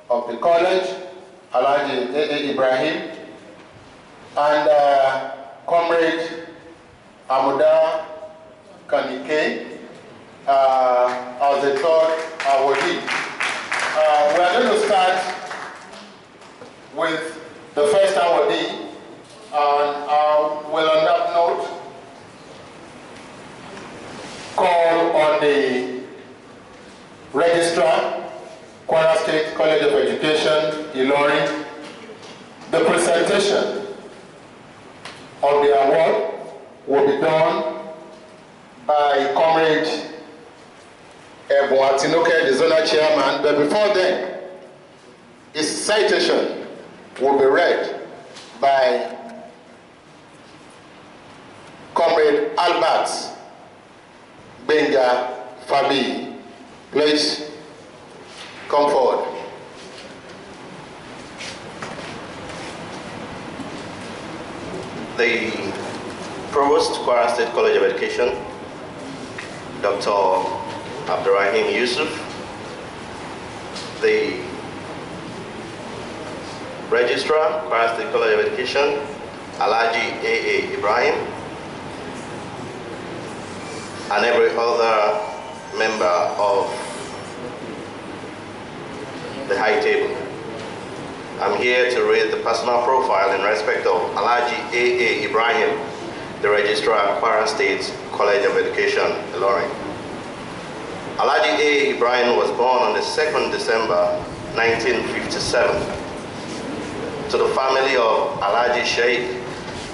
of the college, Alhaji A.A. Ibrahim, and Comrade Amuda Kanike as the third awardee. We are going to start with the first awardee, and will on that note call on the registrar, Kwara State College of Education, Ilorin. The presentation of the award will be done by Comrade Atinoke, the Zonal chairman, but before then, his citation will be read by Comrade Albert Benga Fabi. Please come forward. The Provost, Kwara State College of Education, Dr. Abdurrahim Yusuf, the Registrar, Kwara State College of Education, Alhaji A.A. Ibrahim, and every other member of the high table. I'm here to read the personal profile in respect of Alhaji A.A. Ibrahim, the Registrar at Kwara State College of Education, Ilorin. Alhaji A. Ibrahim was born on the 2nd December 1957 to the family of Alhaji Sheikh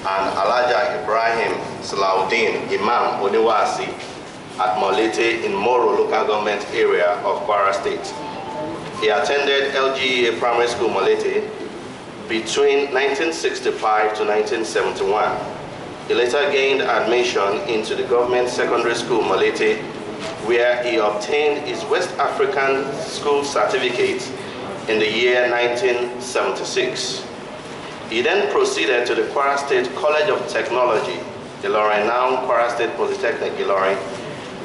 and Alhaja Ibrahim Salahuddin Imam Oniwasi at Molete in Moro local government area of Kwara State. He attended LGA Primary School Molete between 1965 to 1971. He later gained admission into the government secondary school Molete, where he obtained his West African School Certificate in the year 1976. He then proceeded to the Kwara State College of Technology, Ilorin, now Kwara State Polytechnic, Ilorin,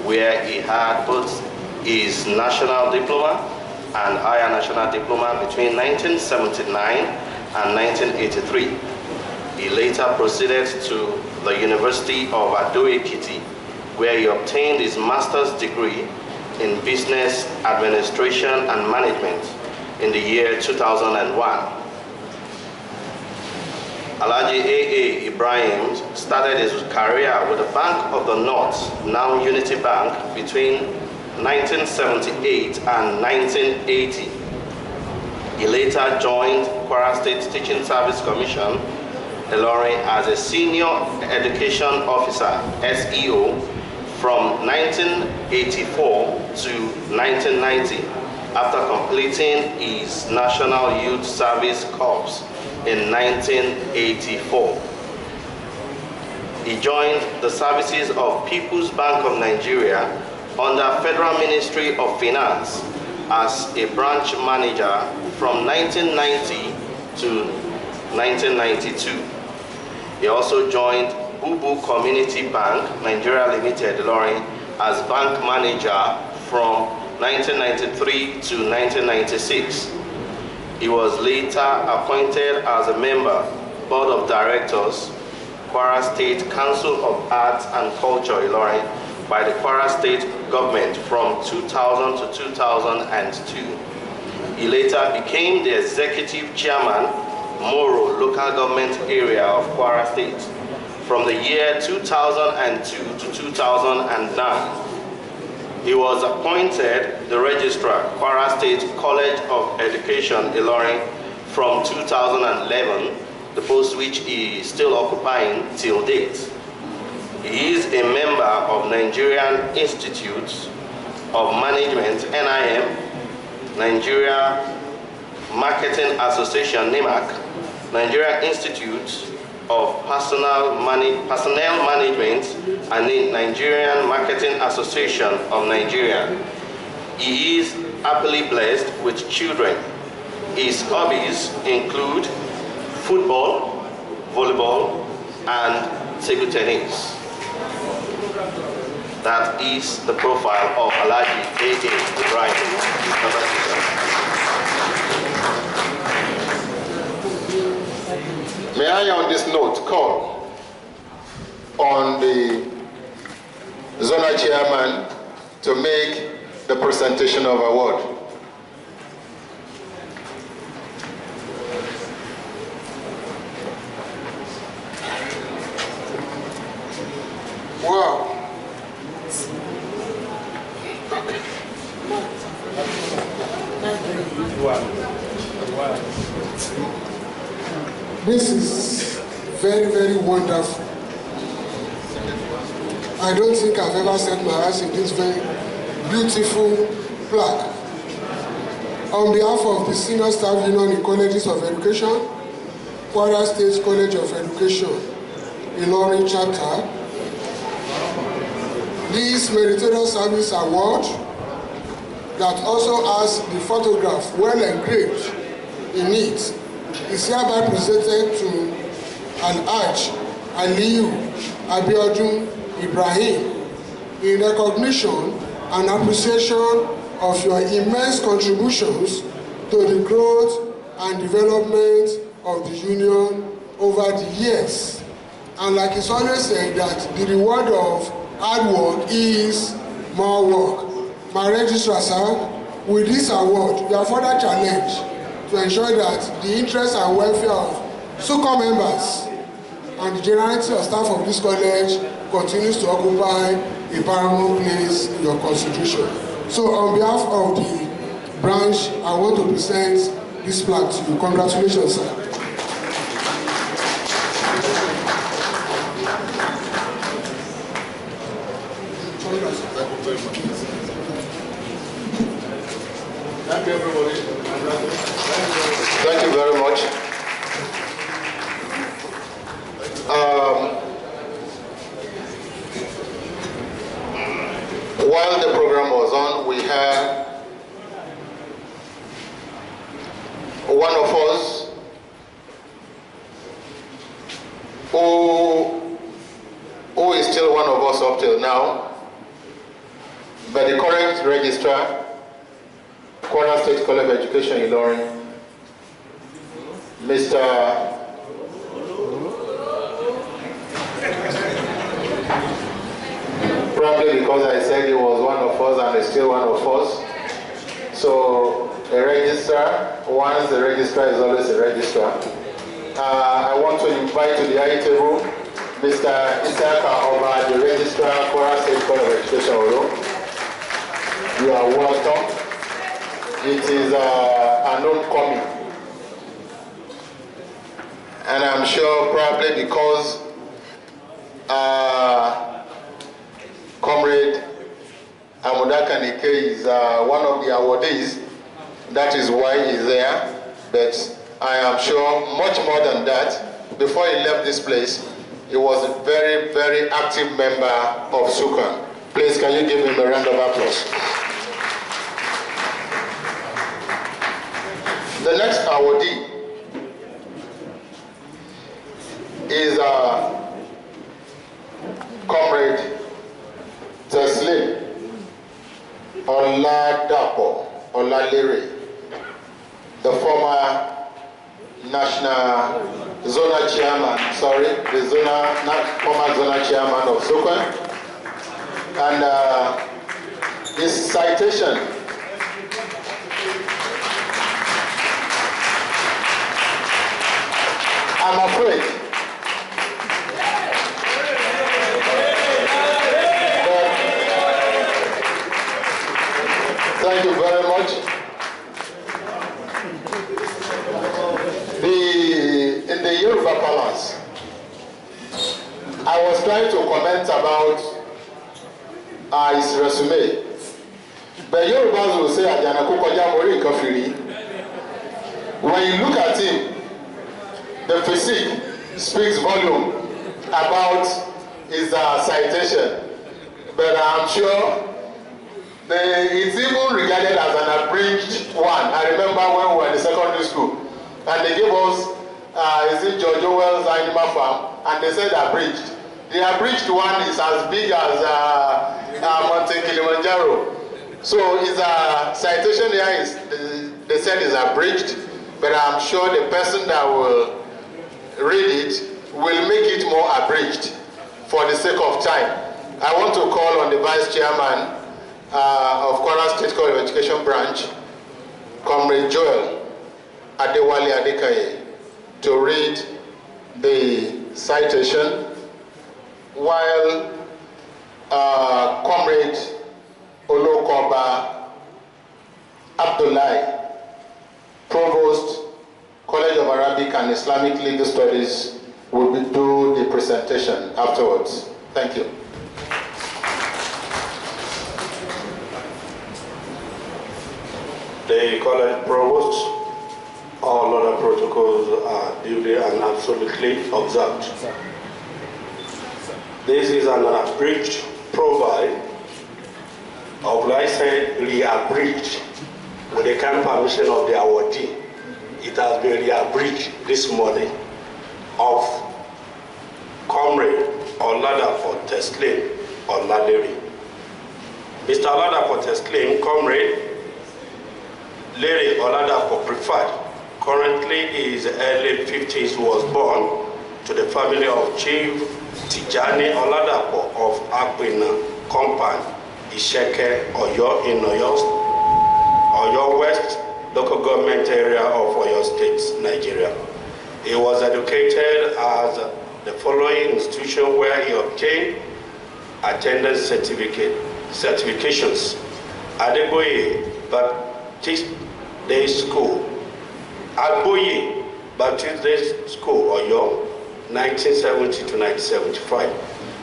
where he had both his national diploma and higher national diploma between 1979 and 1983. He later proceeded to the University of Ado-Ekiti, where he obtained his master's degree in business administration and management in the year 2001. Alhaji A.A. Ibrahim started his career with the Bank of the North, now Unity Bank, between 1978 and 1980. He later joined Kwara State Teaching Service Commission, Ilorin, as a Senior Education Officer, SEO, from 1984 to 1990, after completing his National Youth Service Corps in 1984. He joined the services of People's Bank of Nigeria under Federal Ministry of Finance as a branch manager from 1990 to 1992. He also joined Bubu Community Bank, Nigeria Limited, Ilorin, as bank manager from 1993 to 1996. He was later appointed as a member, Board of Directors, Kwara State Council of Arts and Culture, Ilorin, by the Kwara State government from 2000 to 2002. He later became the executive chairman, Moro Local Government Area of Kwara State from the year 2002 to 2009. He was appointed the registrar, Kwara State College of Education, Ilorin, from 2011, the post which he is still occupying till date. He is a member of Nigerian Institute of Management, NIM, Nigeria Marketing Association, NIMAC, Nigeria Institute of Personnel Management, and the Nigerian Marketing Association of Nigeria. He is happily blessed with children. His hobbies include football, volleyball, and table tennis. That is the profile of Alhaji A.A. Ibrahim. May I, on this note, call on the zonal chairman to make the presentation of award. Wow. This is very, very wonderful. I don't think I've ever set my eyes in this very beautiful plaque. On behalf of the Senior Staff Union in Colleges of Education, Kwara State College of Education, Ilorin Chapter, this Meritorious Service Award that also has the photograph well engraved in it is hereby presented to Alhaji Aliyu Abiodun Ibrahim in recognition and appreciation of your immense contributions to the growth and development of the union over the years. And like it's always said, that the reward of hard work is more work. My registrar, sir, with this award, you are further challenged to ensure that the interests and welfare of SSUCOEN members and the generality of staff of this college continues to occupy a paramount place in your constitution. So on behalf of the branch, I want to present this plaque to you. Congratulations, sir. Thank you, everybody. Thank you very much. While the program was on, we had one of us who is still one of us up till now, but the current registrar, Kwara State College of Education, Ilorin, Mr. Probably because I said he was one of us and is still one of us. So a registrar, once the registrar is always a registrar. I want to invite to the high table Mr. Isaka Oba, the registrar, Kwara State College of Education. You are welcome. it is an homecoming. And I'm sure probably because Comrade Amudaka Nike is one of the awardees, that is why he's there. But I am sure much more than that. Before he left this place, he was a very, very active member of SSUCOEN. Please, can you give him a round of applause? The next awardee is Comrade Teslim Oladapo Olalere, the former national zonal chairman, former zonal chairman of SSUCOEN. And his citation I'm afraid thank you very much. In the Yoruba Palace, I was trying to comment about his resume. But Yorubas will say, when you look at him, the physique speaks volume about his citation. But I'm sure it's even regarded as an abridged one. I remember when we were in secondary school, and they gave us, is it George Orwell's Animal Farm, and they said abridged. The abridged one is as big as Mountain Kilimanjaro. So his citation here is, they said is abridged, but I'm sure the person that will read it will make it more abridged for the sake of time. I want to call on the Vice Chairman of Kwara State College of Education Branch, Comrade Joel Adewale Adekaye, to read the citation, while Comrade Olokoba Abdullahi, Provost, College of Arabic and Islamic Legal Studies, will do the presentation afterwards. Thank you. The college provost, all other protocols are duly and absolutely observed. This is an abridged profile of, like I said, re-abridged with the kind permission of the awardee. It has been re-abridged this morning of Comrade Oladapo Teslim Olalere. Mr. Oladapo Teslim, Comrade Lere Oladapo Preferred, currently is early 50s, was born to the family of Chief Tijani Oladapo of Akwina Compound, Isheke, Oyo in Oyo West local government area of Oyo State, Nigeria. He was educated at the following institution where he obtained attendance certifications: Adeboye Baptist Day School, Agboye Baptist Day School, Oyo, 1970 to 1975.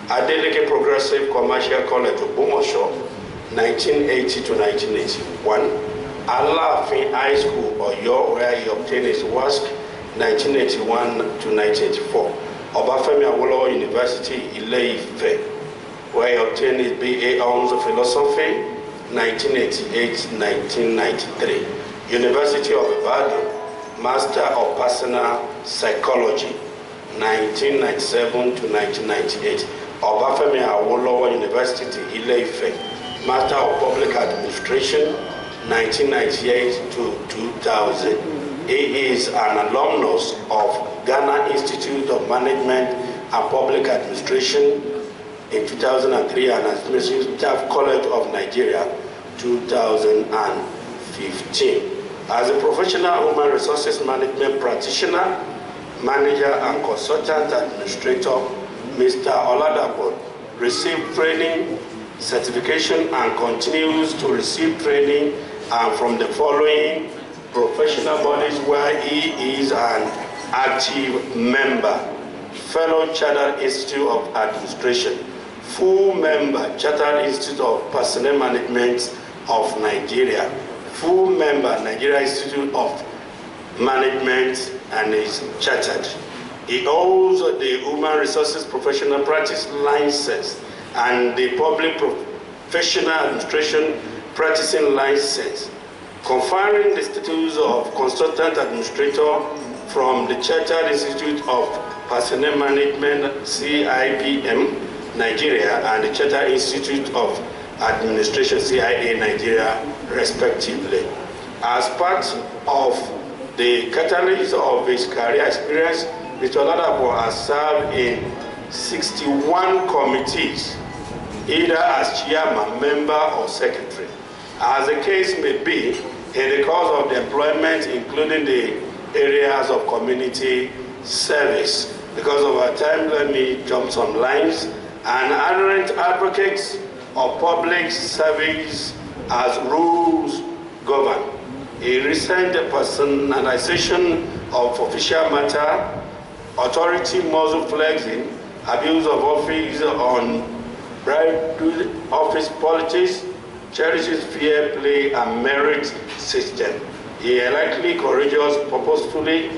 Adeleke Progressive Commercial College of Bomosho, 1980 to 1981. Alafin High School, Oyo, where he obtained his WASC, 1981 to 1984. Obafemi Awolowo University, Ile-Ife, where he obtained his BA Honors Philosophy, 1988-1993. University of Ibadan, Master of Personal Psychology, 1997 to 1998. Obafemi Awolowo University, Ile-Ife, Master of Public Administration, 1998 to 2000. He is an alumnus of Ghana Institute of Management and Public Administration in 2003 and Administrative Staff College of Nigeria, 2015. As a professional human resources management practitioner, manager and consultant administrator, Mr. Oladapo received training, certification, and continues to receive training and from the following professional bodies where he is an active member: fellow Chartered Institute of Administration, full member Chartered Institute of Personnel Management of Nigeria, full member Nigeria Institute of Management, and is chartered. He holds the Human Resources Professional Practice License and the Public Professional Administration Practicing License, conferring the status of Consultant Administrator from the Chartered Institute of Personnel Management, CIPM, Nigeria, and the Chartered Institute of Administration, CIA, Nigeria, respectively. As part of the catalyst of his career experience, Mr. Oladapo has served in 61 committees, either as chairman, member, or secretary. As the case may be, in the course of the employment, including the areas of community service. Because of our time, let me jump some lines. An ardent advocate of public service as rules govern. A recent personalization of official matter, authority muzzle flexing, abuse of office on bridal office politics, cherishes fair play and merit system. He is likely courageous, purposefully,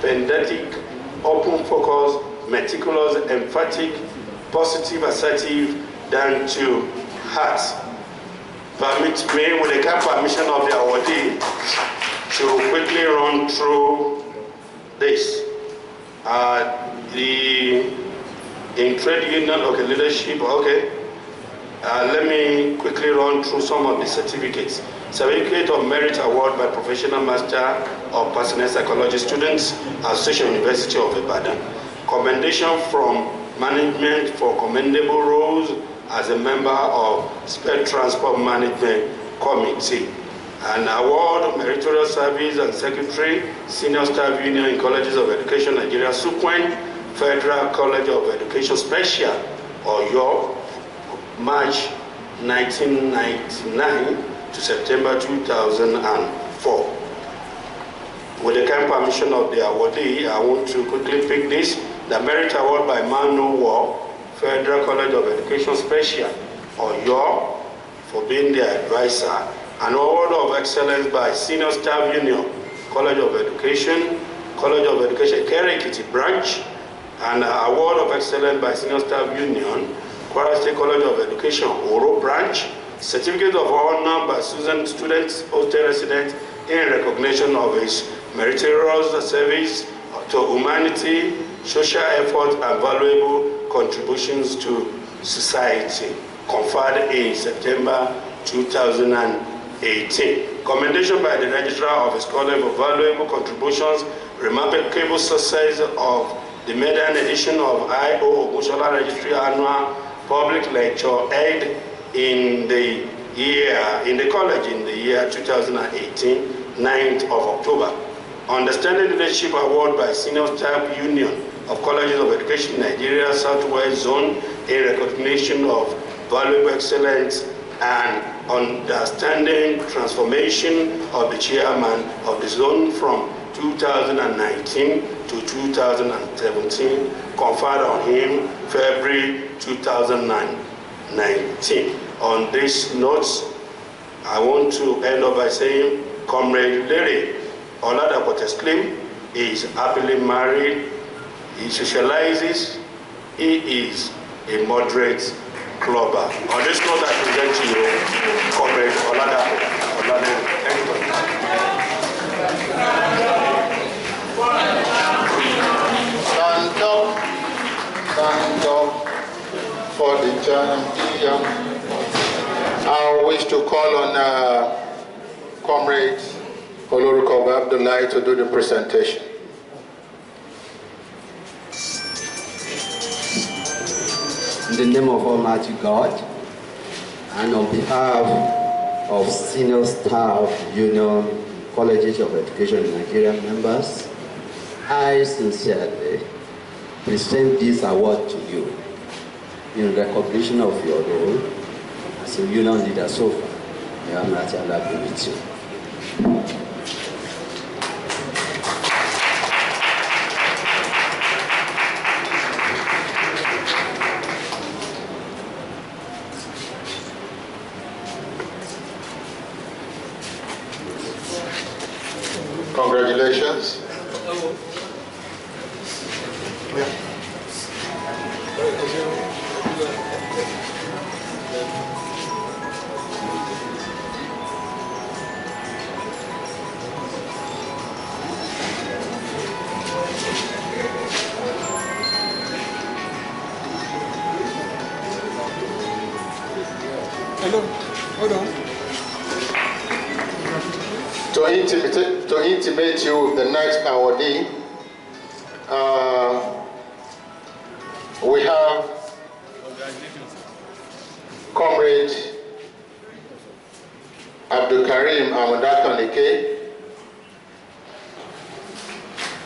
pedantic, open focus, meticulous, emphatic, positive, assertive, down to heart. Permit me, with the kind permission of the awardee, to quickly run through this. In trade union, okay, leadership, okay. Let me quickly run through some of the certificates. Certificate of Merit Award by Professional Master of Personnel Psychology Students, Association University of Ibadan. Commendation from management for commendable roles as a member of Sped Transport Management Committee. An award of meritorious service and secretary, Senior Staff Union in Colleges of Education, Nigeria, SSUCOEN, Federal College of Education Special, Oyo, March 1999 to September 2004. With the kind permission of the awardee, I want to quickly pick this. The Merit Award by Manu War, Federal College of Education Special, Oyo, for being their advisor. An award of excellence by Senior Staff Union, College of Education, Kere Ekiti branch, and an award of excellence by Senior Staff Union, Kwara State College of Education, Oro branch, certificate of honor by Susan students, hostel resident, in recognition of his meritorious service to humanity, social effort, and valuable contributions to society, conferred in September 2018. Commendation by the Registrar of his College for valuable contributions, remarkable success of the maiden edition of I.O. Ogunsola Registry Annual Public Lecture held in the college in the year 2018, 9th of October. Understanding Leadership Award by Senior Staff Union of Colleges of Education Nigeria Southwest Zone in recognition of valuable excellence and understanding transformation of the chairman of the zone from 2019 to 2017, conferred on him February 2019. On this note, I want to end up by saying, Comrade Larry Oladapo Teslim is happily married, he socializes, he is a moderate clubber. On this note, I present to you Comrade Oladapo. Thank you. Stand up for the champion. I wish to call on Comrade Olorukoba Abdullahi to do the presentation. In the name of Almighty God, and on behalf of Senior Staff Union Colleges of Education in Nigeria members, I sincerely present this award to you in recognition of your role as a union leader so far. May Allah be with you. Congratulations. Hello, hold on. To intimate you with the next awardee, we have Comrade Abdul Karim Amudakanike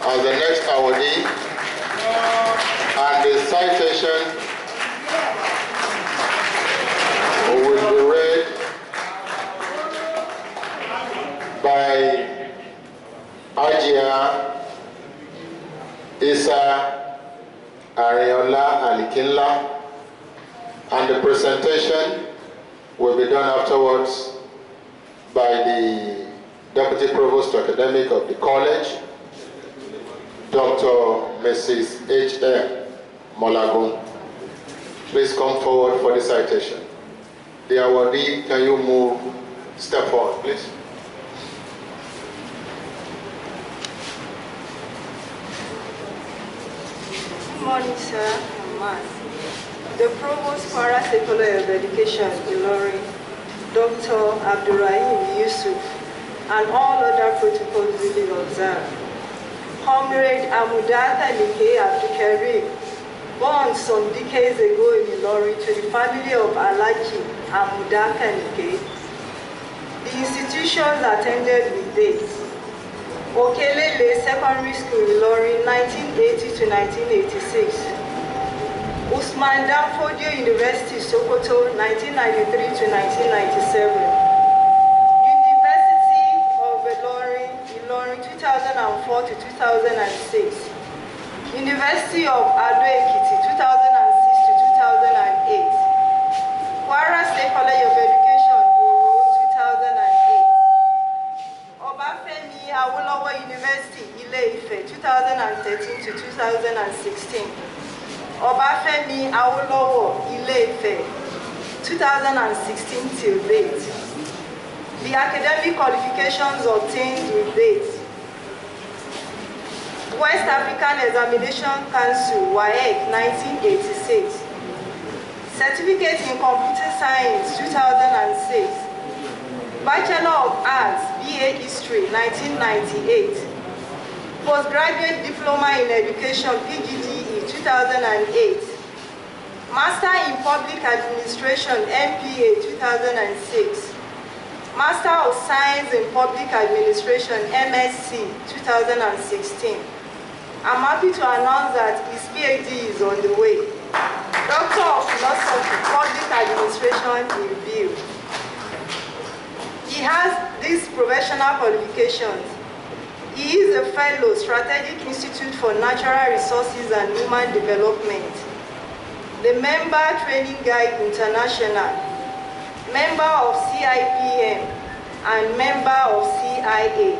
as the next awardee, and the citation will be read by Ajia Isa Ariola Alikinla, and the presentation will be done afterwards by the Deputy Provost Academic of the college, Dr. Mrs. H.M. Molagun. Please come forward for the citation. The awardee, can you move, step forward, please? Good morning, sir and ma'am. The Provost Para Secular of Education, Ilorin, Dr. Abdurrahim Yusuf, and all other protocols duly observed. Comrade Amudata Like Abdukarim, born some decades ago in Ilorin to the family of Alaji Amudaka Like. The institutions attended with dates: Okelele Secondary School Ilorin 1980 to 1986, Usman Danfodio University Sokoto 1993 to 1997, University of Ilorin 2004 to 2006, University of Ado Ekiti 2006 to 2008, Kwara State College of Education Oro 2008, Obafemi Awolowo University Ile-Ife 2013 to 2016, Obafemi Awolowo Ile-Ife 2016 till date. The academic qualifications obtained with date: West African Examination Council, WAEC 1986, Certificate in Computer Science 2006, Bachelor of Arts, BA History 1998, Postgraduate Diploma in Education, PGDE 2008, Master in Public Administration, MPA 2006, Master of Science in Public Administration, MSc 2016. I'm happy to announce that his PhD is on the way. Doctor of Philosophy, Public Administration in view. He has these professional qualifications. He is a fellow, Strategic Institute for Natural Resources and Human Development, the member Training Guide International, member of CIPM, and member of CIA.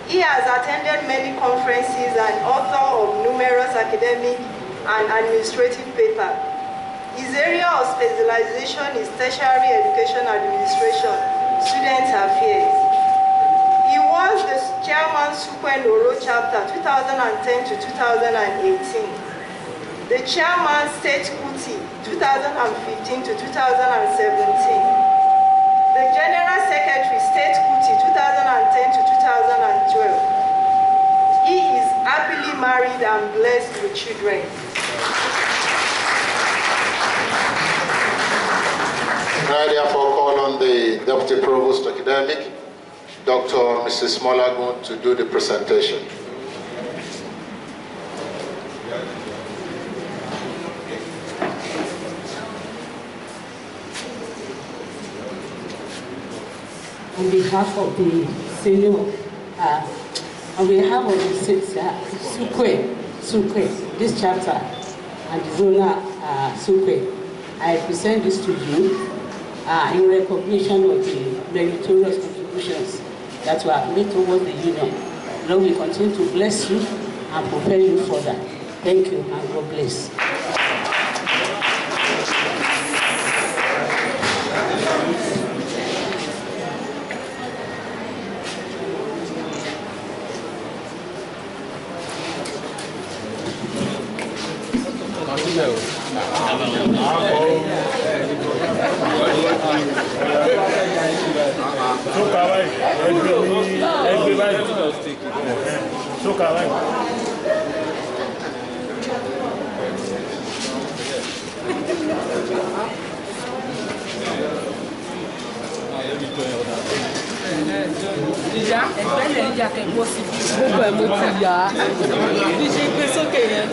He has attended many conferences and author of numerous academic and administrative papers. His area of specialization is tertiary education administration, student affairs. He was the chairman SSUCOEN Oro chapter 2010 to 2018, the chairman State Kuti 2015 to 2017, the General Secretary, State Kuti, 2010 to 2012. He is happily married and blessed with children. I therefore call on the Deputy Provost Academic, Dr. Mrs. Molagun, to do the presentation. On behalf of the senior, on behalf of the SSUCOEN, this chapter, and the Zonal SSUCOEN, I present this to you in recognition of the meritorious contributions that were made towards the union The Lord will continue to bless you and prepare you for that. Thank you, and God bless. Ìyá ẹgbẹ́ lẹ̀ ń jà kẹ́kọ̀ọ́ sí gbogbo ẹ̀ mo ti yá. Bí ṣe gbé sókè yẹn.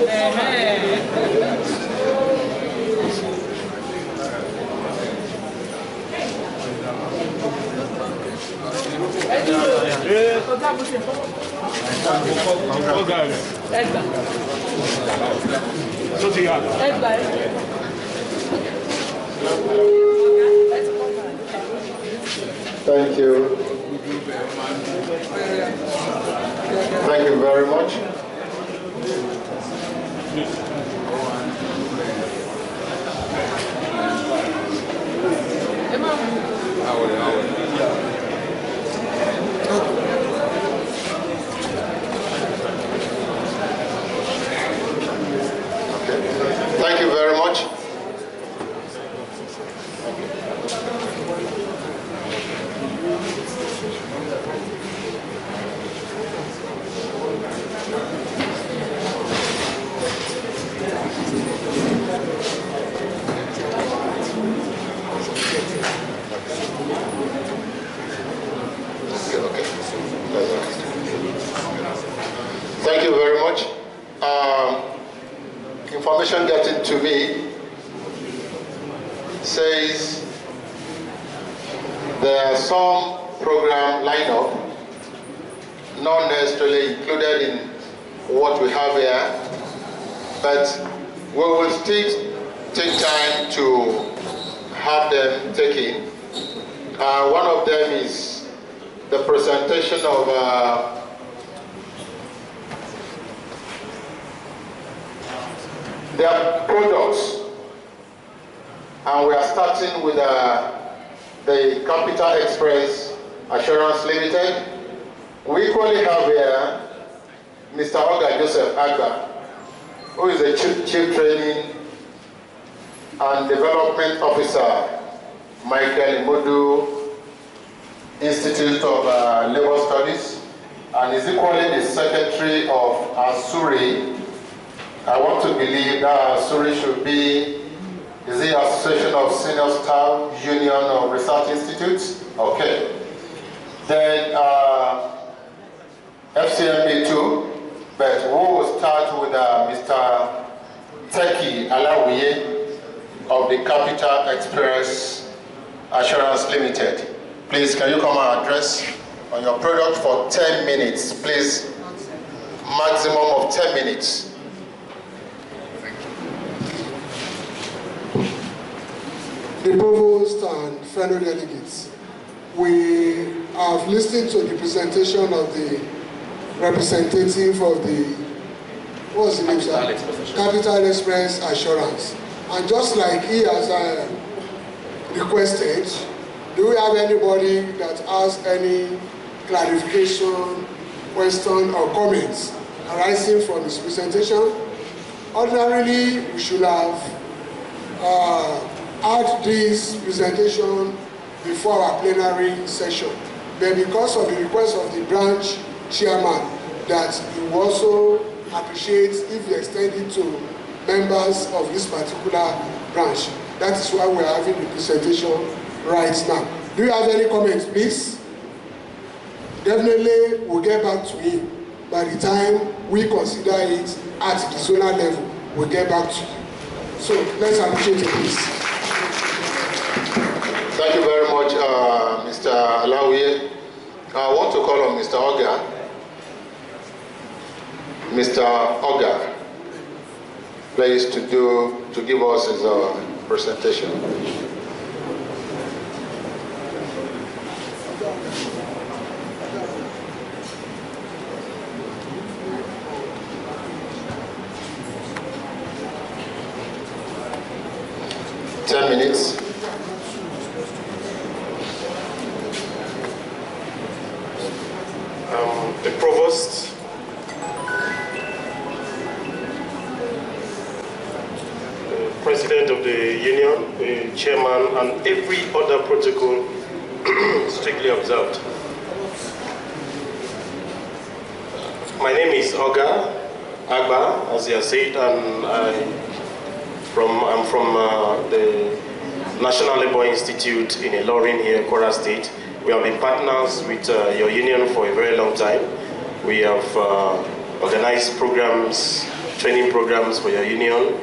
Thank you. Thank you very much. Thank you very much. Thank you very much. Information getting to me says there are some program lineup not necessarily included in what we have here, but we will still take time to have them taken. One of them is the presentation of their products, and we are starting with the Capital Express Assurance Limited. We equally have here Mr. Oga Joseph Agba, who is the Chief Training and Development Officer, Michael Modu Institute of Labor Studies, and is equally the Secretary of ASURI. I want to believe that ASURI should be, is the Association of Senior Staff Union of Research Institutes? Okay. Then FCMB 2, but we will start with Mr. Teki Alawiye of the Capital Express Assurance Limited. Please, can you come and address on your product for 10 minutes, please? Maximum of 10 minutes. The Provost and fellow delegates, we have listened to the presentation of the representative of the, what's the name, sir? Capital Express Assurance. And just like he has requested, do we have anybody that has any clarification, question, or comments arising from his presentation? Ordinarily, we should have had this presentation before our plenary session. But because of the request of the branch chairman, that he will also appreciate if he extend it to members of this particular branch. That is why we are having the presentation right now. Do you have any comments, please? Definitely, we'll get back to him. By the time we consider it at the zonal level, we'll get back to you. So let's appreciate it, please. Thank you very much, Mr. Alawiye. I want to call on Mr. Oga. Mr. Oga, please to give us his presentation. 10 minutes. The Provost, the President of the Union, the Chairman, and every other protocol strictly observed. My name is Oga Agba, as you have said, and I'm from the National Labour Institute in Ilorin here, Kwara State. We have been partners with your union for a very long time. We have organized programs, training programs for your union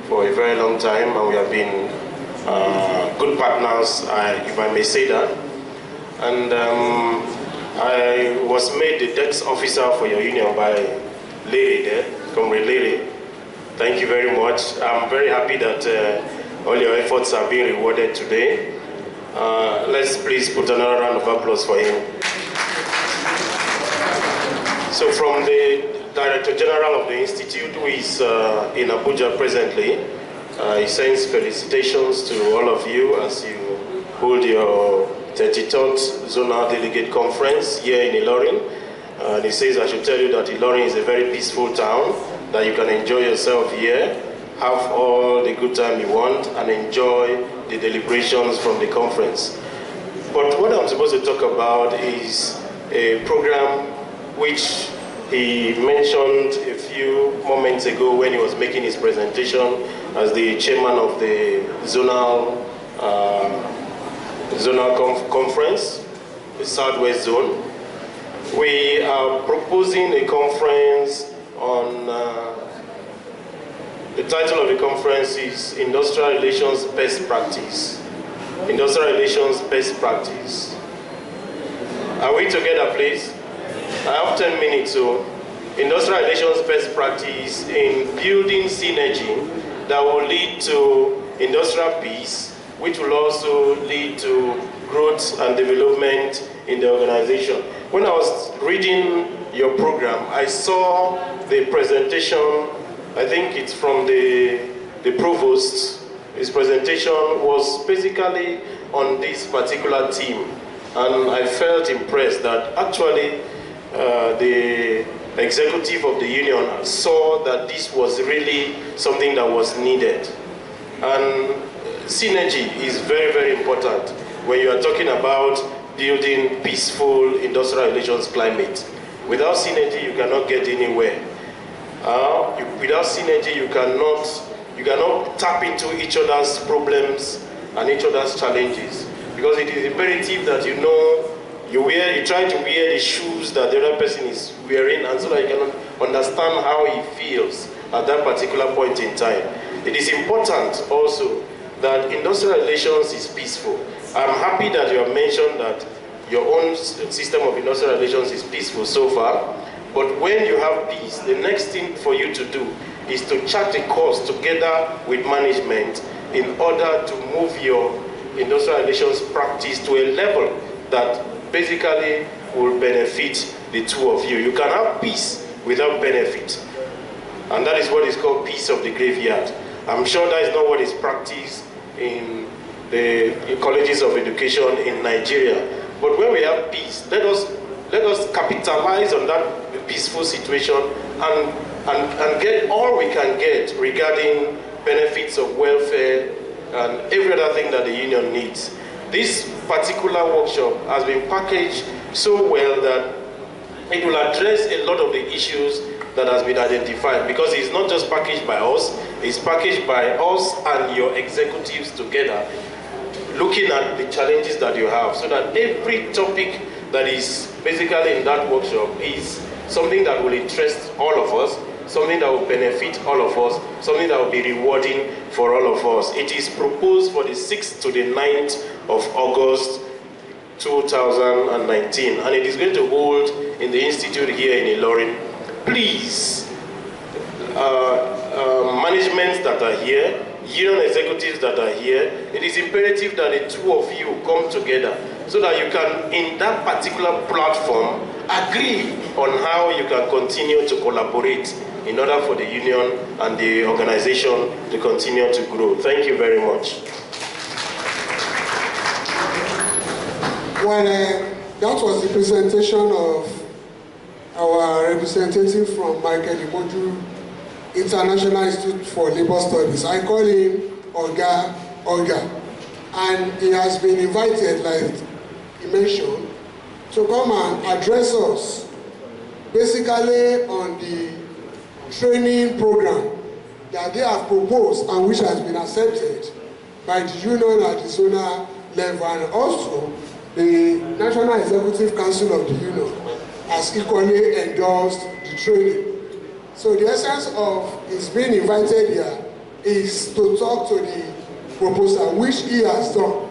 for a very long time, and we have been good partners, if I may say that. And I was made the desk officer for your union by Larry there, Comrade Larry. Thank you very much. I'm very happy that all your efforts are being rewarded today. Let's please put another round of applause for him. So from the Director General of the Institute, who is in Abuja presently, he sends felicitations to all of you as you hold your 33rd Zonal Delegate Conference here in Ilorin. And he says I should tell you that Ilorin is a very peaceful town, that you can enjoy yourself here, have all the good time you want, and enjoy the deliberations from the conference. But what I'm supposed to talk about is a program which he mentioned a few moments ago when he was making his presentation as the chairman of the Zonal Conference, the Southwest Zone. We are proposing a conference on the title of the conference is Industrial Relations Best Practice. Industrial Relations Best Practice. Are we together, please? I have 10 minutes, so Industrial Relations Best Practice in building synergy that will lead to industrial peace, which will also lead to growth and development in the organization. When I was reading your program, I saw the presentation. I think it's from the provost. His presentation was basically on this particular theme, and I felt impressed that actually the executive of the union saw that this was really something that was needed. And synergy is very, very important when you are talking about building peaceful industrial relations climate. Without synergy, you cannot get anywhere. Without synergy, you cannot tap into each other's problems and each other's challenges, because it is imperative that you know you try to wear the shoes that the other person is wearing, and so that you can understand how he feels at that particular point in time. It is important also that industrial relations is peaceful. I'm happy that you have mentioned that your own system of industrial relations is peaceful so far. But when you have peace, the next thing for you to do is to chart a course together with management in order to move your industrial relations practice to a level that basically will benefit the two of you. You can have peace without benefit. And that is what is called peace of the graveyard. I'm sure that is not what is practiced in the colleges of education in Nigeria. But when we have peace, let us capitalize on that peaceful situation and get all we can get regarding benefits of welfare and every other thing that the union needs. This particular workshop has been packaged so well that it will address a lot of the issues that has been identified, because it's not just packaged by us, it's packaged by us and your executives together, looking at the challenges that you have, so that every topic that is basically in that workshop is something that will interest all of us, something that will benefit all of us, something that will be rewarding for all of us. It is proposed for the 6th to the 9th of August 2019, and it is going to hold in the institute here in Ilorin. Please, management that are here, union executives that are here, it is imperative that the two of you come together so that you can, in that particular platform, agree on how you can continue to collaborate in order for the union and the organization to continue to grow. Thank you very much. Well, that was the presentation of our representative from Michael Imoju International Institute for Labour Studies. I call him Oga. And he has been invited, like he mentioned, to come and address us basically on the training program that they have proposed and which has been accepted by the union at the zonal level, and also the National Executive Council of the union has equally endorsed the training. So the essence of his being invited here is to talk to the proposal which he has done.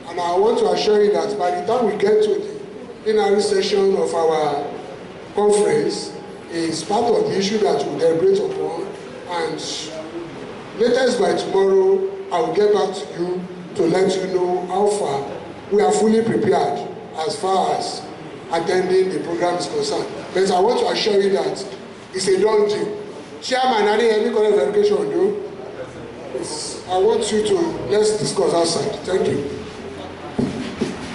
And I want to assure you that by the time we get to the plenary session of our conference, is part of the issue that we'll deliberate upon, and latest by tomorrow, I will get back to you to let you know how far we are fully prepared as far as attending the program is concerned. But I want to assure you that it's a done deal. Chairman, I didn't have any correct verification, though. I want you to, let's discuss outside. Thank you.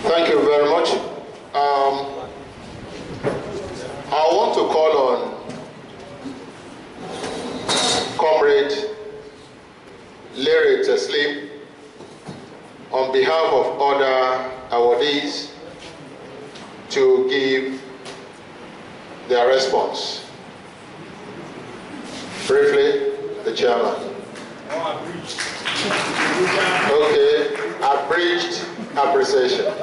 Thank you very much. I want to call on Comrade Larry Teslim on behalf of other awardees to give their response. Briefly, the chairman. Okay, abridged appreciation.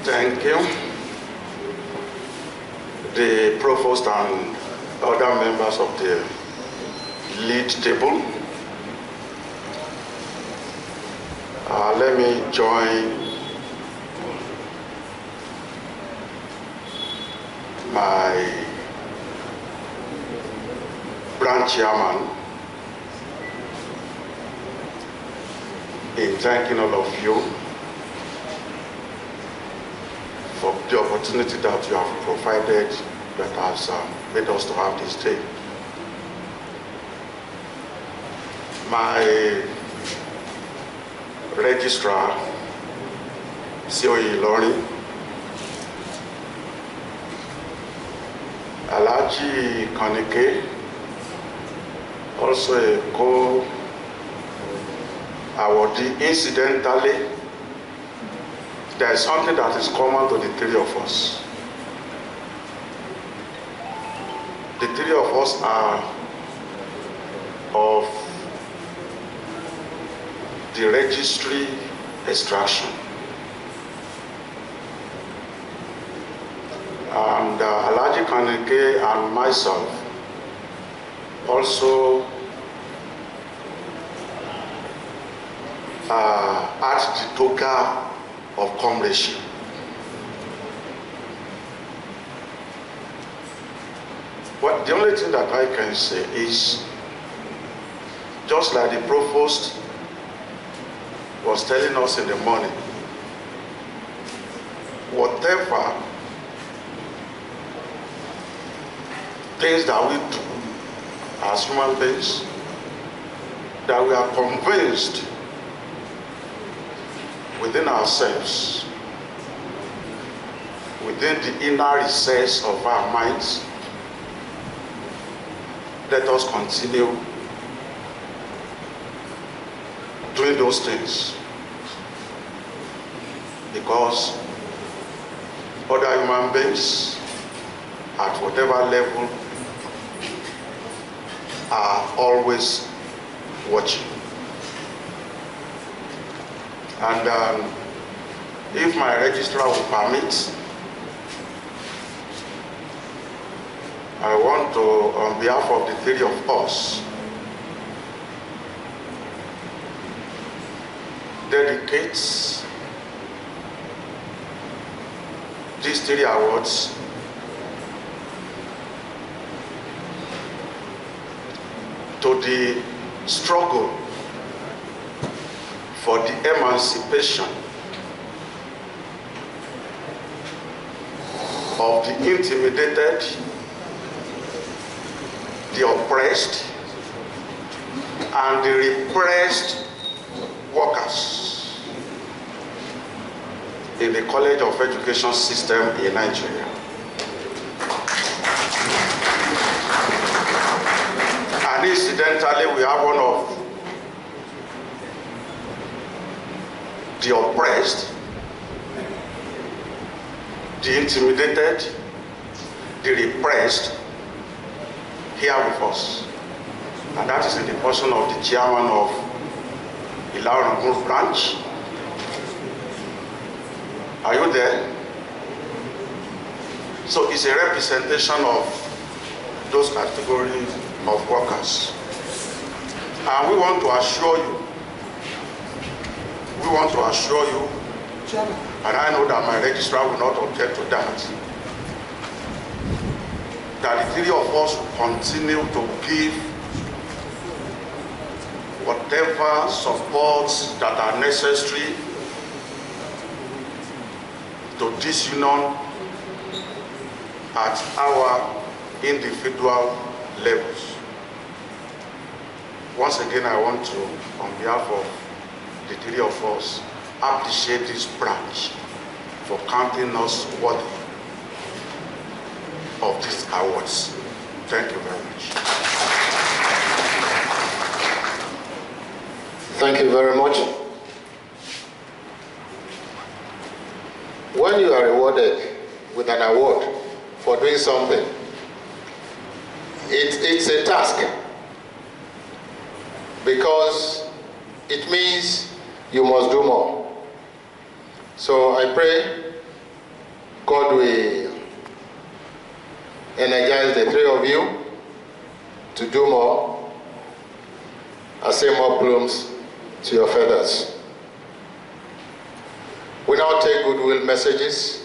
Thank you. The provost and other members of the lead table. Let me join my branch chairman in thanking all of you for the opportunity that you have provided that has made us to have this day. My registrar, COE Learning, Alaji Kanike, also a co-awardee. Incidentally, there is something that is common to the three of us. The three of us are of the registry extraction. And Alaji Kaneke and myself also at the toga of comradeship. But the only thing that I can say is, just like the provost was telling us in the morning, whatever things that we do as human beings, that we are convinced within ourselves, within the inner recess of our minds, let us continue doing those things, because other human beings at whatever level are always watching. And if my registrar will permit, I want to, on behalf of the three of us, dedicate these 3 awards to the struggle for the emancipation of the intimidated, the oppressed, and the repressed workers in the College of Education system in Nigeria. And incidentally, we have one of the oppressed, the intimidated, the repressed here with us. And that is in the person of the chairman of the Ilorin branch. Are you there? So it's a representation of those categories of workers. And we want to assure you, and I know that my registrar will not object to that the three of us will continue to give whatever supports that are necessary to this union at our individual levels. Once again, I want to, on behalf of the three of us, appreciate this branch for counting us worthy of these awards. Thank you very much. Thank you very much. When you are rewarded with an award for doing something, it's a task, because it means you must do more. So I pray God will energize the three of you to do more and say more plumes to your feathers. We now take goodwill messages.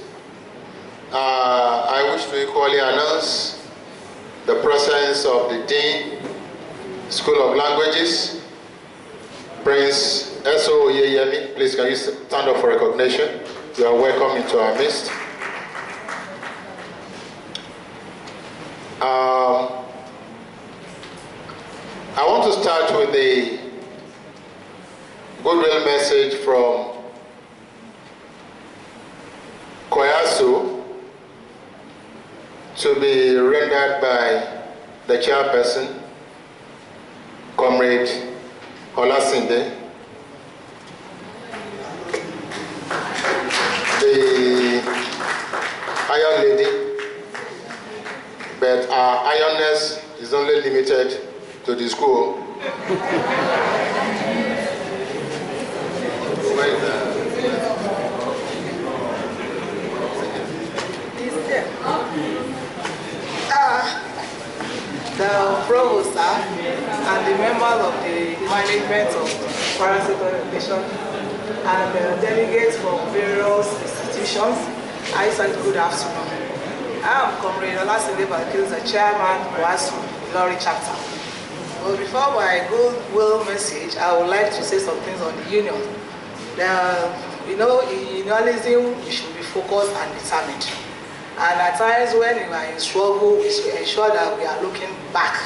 I wish to equally announce the presence of the Dean, School of Languages, Prince SSUCOEN. Please, can you stand up for recognition? You are welcome into our midst. I want to start with the goodwill message from Koyasu, to be rendered by the chairperson, Comrade Olasinde. The Iron Lady, but our ironness is only limited to the school. The provost and the members of the management of Kwara State Education and the delegates from various institutions, I said good afternoon. I am Comrade Olasinde, the chairman of ASU Ilorin chapter. But before my goodwill message, I would like to say some things on the union. In unionism, we should be focused and determined. And at times when we are in struggle, we should ensure that we are looking back,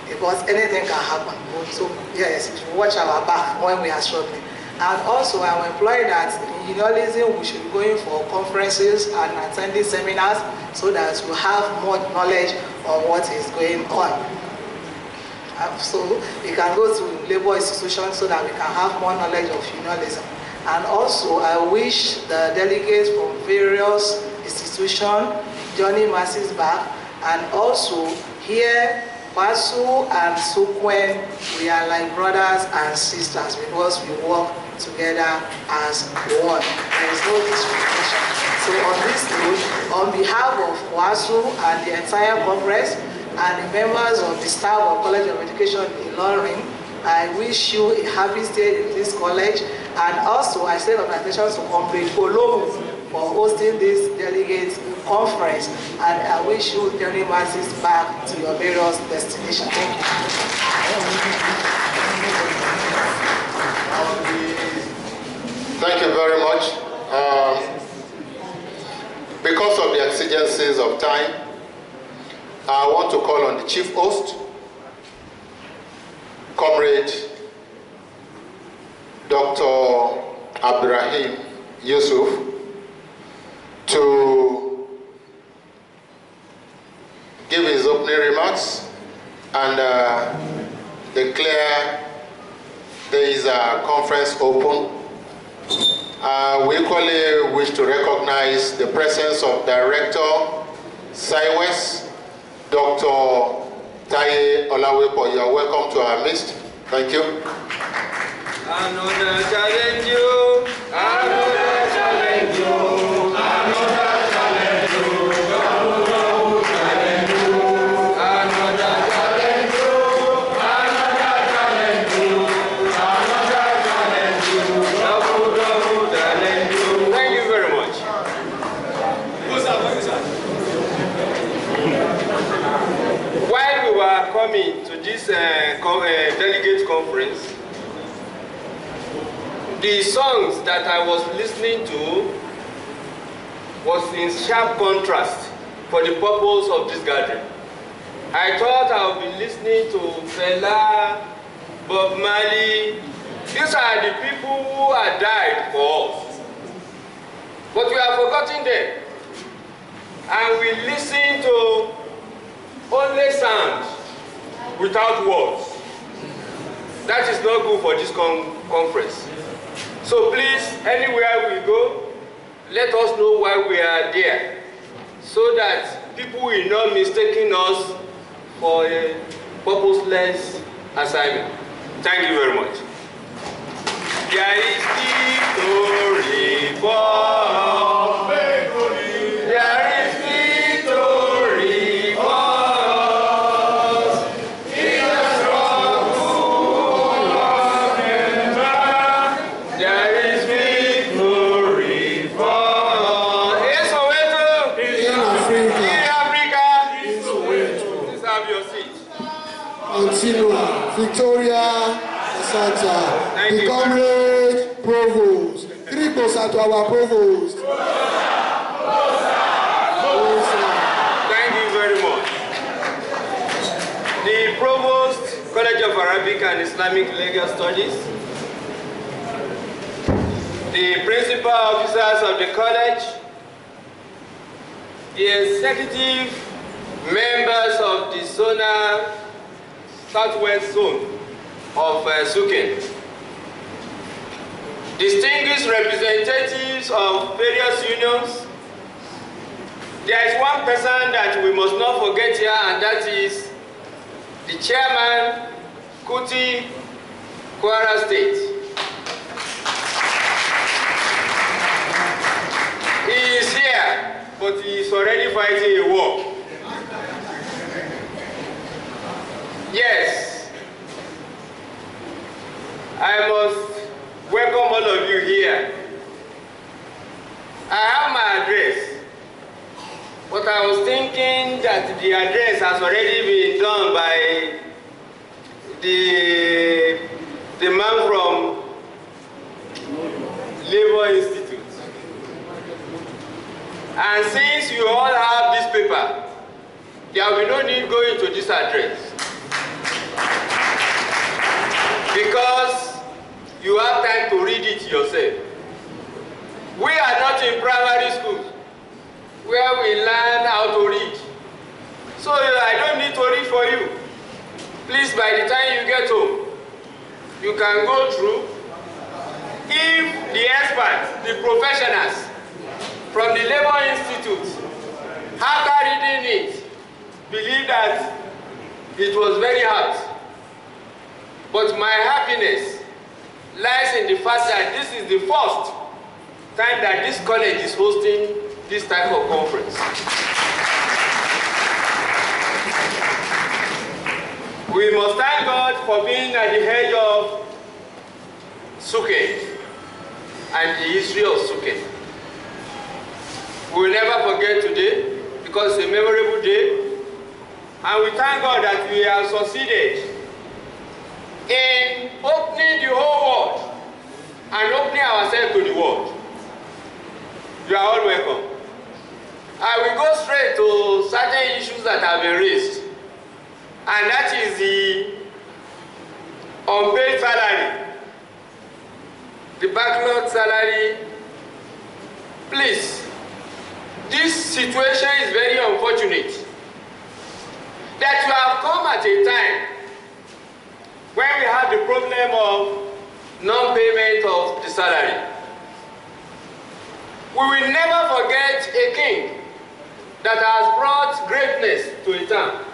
because anything can happen. So yes, we should watch our back when we are struggling. And also I will employ that in unionism, we should be going for conferences and attending seminars so that we have more knowledge on what is going on. So we can go to labor institutions so that we can have more knowledge of unionism. And also I wish the delegates from various institutions journey masses back, and also here ASU and SSUCOEN, we are like brothers and sisters because we work together as one. There is no discrimination. So on this note, on behalf of ASU and the entire conference and the members of the staff of College of Education in Ilorin, I wish you a happy stay in this college. And also I send congratulations to Comrade Olomu for hosting this delegates conference, and I wish you journey masses back to your various destinations. Thank you. Thank you very much. Because of the exigencies of time, I want to call on the chief host, Comrade Dr. Abdurrahim Yusuf to give his opening remarks and declare this conference open. We equally wish to recognize the presence of Director SSUCOEN, Dr. Taye Olawepo. You are welcome to our midst. Thank you. Another challenge you. Another challenge you. Another challenge you. Another challenge you. Another challenge you. Another challenge you. Another challenge you. Double challenge you. Thank you very much. While we were coming to this delegate conference, the songs that I was listening to was in sharp contrast for the purpose of this gathering. I thought I would be listening to Fela, Bob Marley. These are the people who have died for us. But we have forgotten them. And we listen to only sound without words. That is not good for this conference. So please, anywhere we go, let us know why we are there, so that people will not mistake us for a purposeless assignment. Thank you very much. There is victory for there is victory for us in the struggle of Emma. There is victory for us. In Soweto, in Africa, in Soweto. Please have your seat. Continua, Victoria Asanta, the comrade provost. 3 closer to our provost. Thank you very much. The Provost, College of Arabic and Islamic Legal Studies, the principal officers of the college, the executive members of the Zonal Southwest Zone of SSUCOEN, distinguished representatives of various unions. There is one person that we must not forget here, and that is the chairman, Kuti, Kwara State. He is here, but he is already fighting a war. Yes, I must welcome all of you here. I have my address, but I was thinking that the address has already been done by the man from Labour Institute. And since you all have this paper, there will be no need going to this address. Because you have time to read it yourself. We are not in primary school where we learn how to read. So I don't need to read for you. Please, by the time you get home, you can go through. If the experts, the professionals from the Labour Institute, after reading it, believe that it was very hard. But my happiness lies in the fact that this is the first time that this college is hosting this type of conference. We must thank God for being at the head of SSUCOEN and the history of SSUCOEN. We will never forget today because it's a memorable day, and we thank God that we have succeeded in opening the whole world and opening ourselves to the world. You are all welcome. I will go straight to certain issues that have been raised, and that is the unpaid salary the backlog salary. Please, this situation is very unfortunate. That you have come at a time when we have the problem of non-payment of the salary. We will never forget a king that has brought greatness to a town.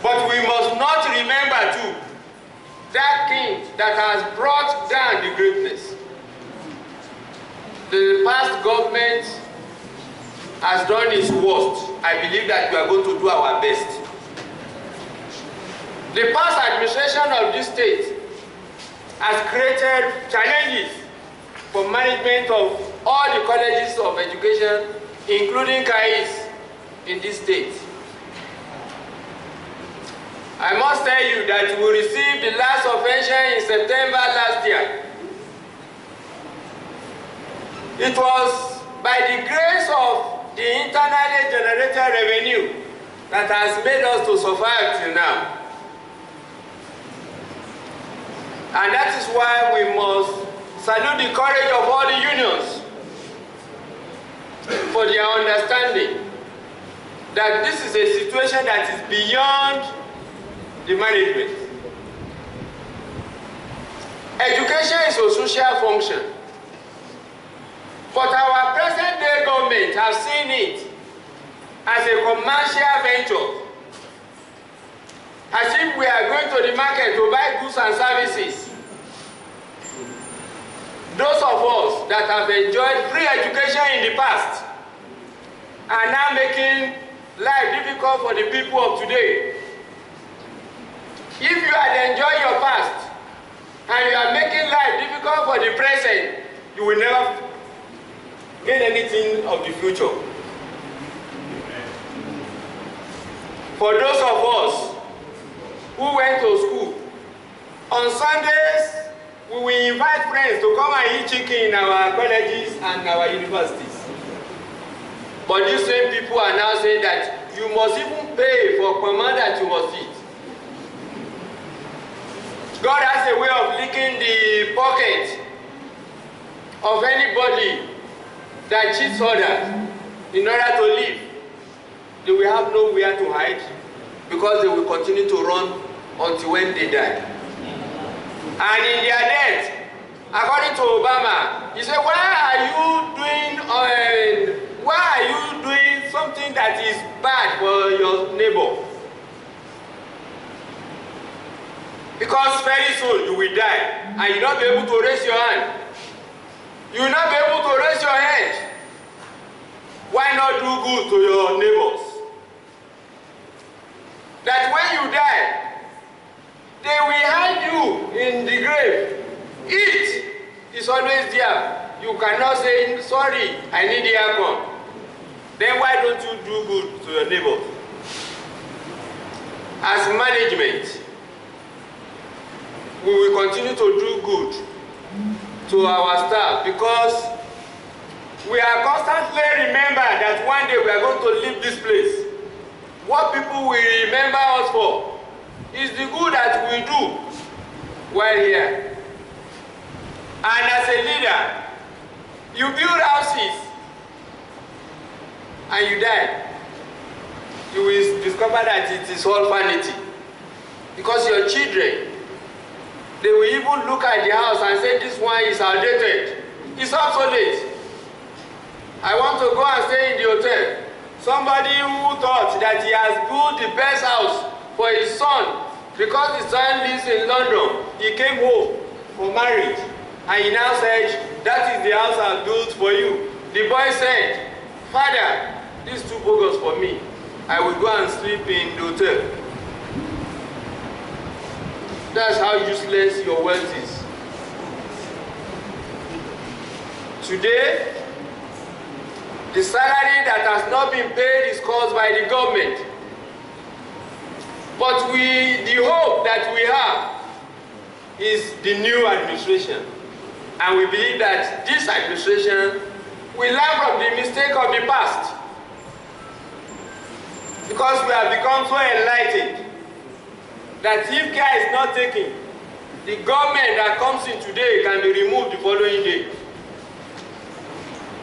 But we must not remember too that king that has brought down the greatness. The past government has done its worst. I believe that we are going to do our best. The past administration of this state has created challenges for management of all the colleges of education, including KAIS in this state. I must tell you that we received the last subvention in September last year. It was by the grace of the internally generated revenue that has made us to survive till now. And that is why we must salute the courage of all the unions for their understanding that this is a situation that is beyond the management. Education is a social function, but our present day government has seen it as a commercial venture, as if we are going to the market to buy goods and services. Those of us that have enjoyed free education in the past are now making life difficult for the people of today. If you had enjoyed your past and you are making life difficult for the present, you will never gain anything of the future. For those of us who went to school, on Sundays, we will invite friends to come and eat chicken in our colleges and our universities. But these same people are now saying that you must even pay for command that you must eat. God has a way of licking the pocket of anybody that cheats others in order to live. They will have nowhere to hide because they will continue to run until when they die. And in their death, according to Obama, he said, why are you doing something that is bad for your neighbor? Because very soon you will die and you will not be able to raise your hand. You will not be able to raise your head. Why not do good to your neighbors? That when you die, they will hide you in the grave. It is always there. You cannot say, sorry, I need the aircon. Then why don't you do good to your neighbor? As management, we will continue to do good to our staff because we are constantly remember that one day we are going to leave this place. What people will remember us for is the good that we do while here. And as a leader, you build houses and you die. You will discover that it is all vanity. Because your children, they will even look at the house and say this one is outdated. It's obsolete. I want to go and stay in the hotel. Somebody who thought that he has built the best house for his son because his son lives in London. He came home for marriage and he now said, that is the house I built for you. The boy said, Father, this is too bogus for me. I will go and sleep in the hotel. That's how useless your wealth is. Today, the salary that has not been paid is caused by the government. But the hope that we have is the new administration. And we believe that this administration will learn from the mistake of the past. Because we have become so enlightened that if care is not taken, the government that comes in today can be removed the following day.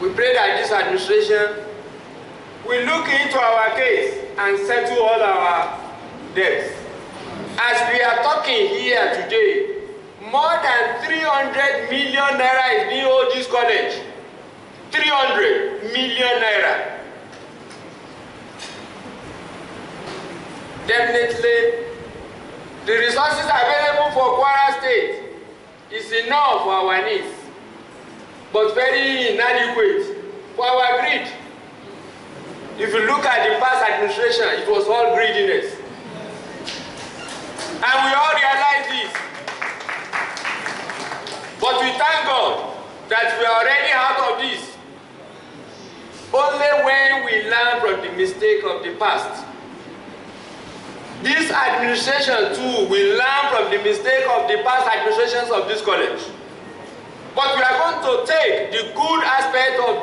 We pray that this administration will look into our case and settle all our debts. As we are talking here today, more than 300 million naira is being owed this college. 300 million naira. Definitely, the resources available for Kwara State is enough for our needs, but very inadequate for our greed. If you look at the past administration, it was all greediness. And we all realize this. But we thank God that we are already out of this. Only when we learn from the mistake of the past. This administration too will learn from the mistake of the past administrations of this college. But we are going to take the good aspect of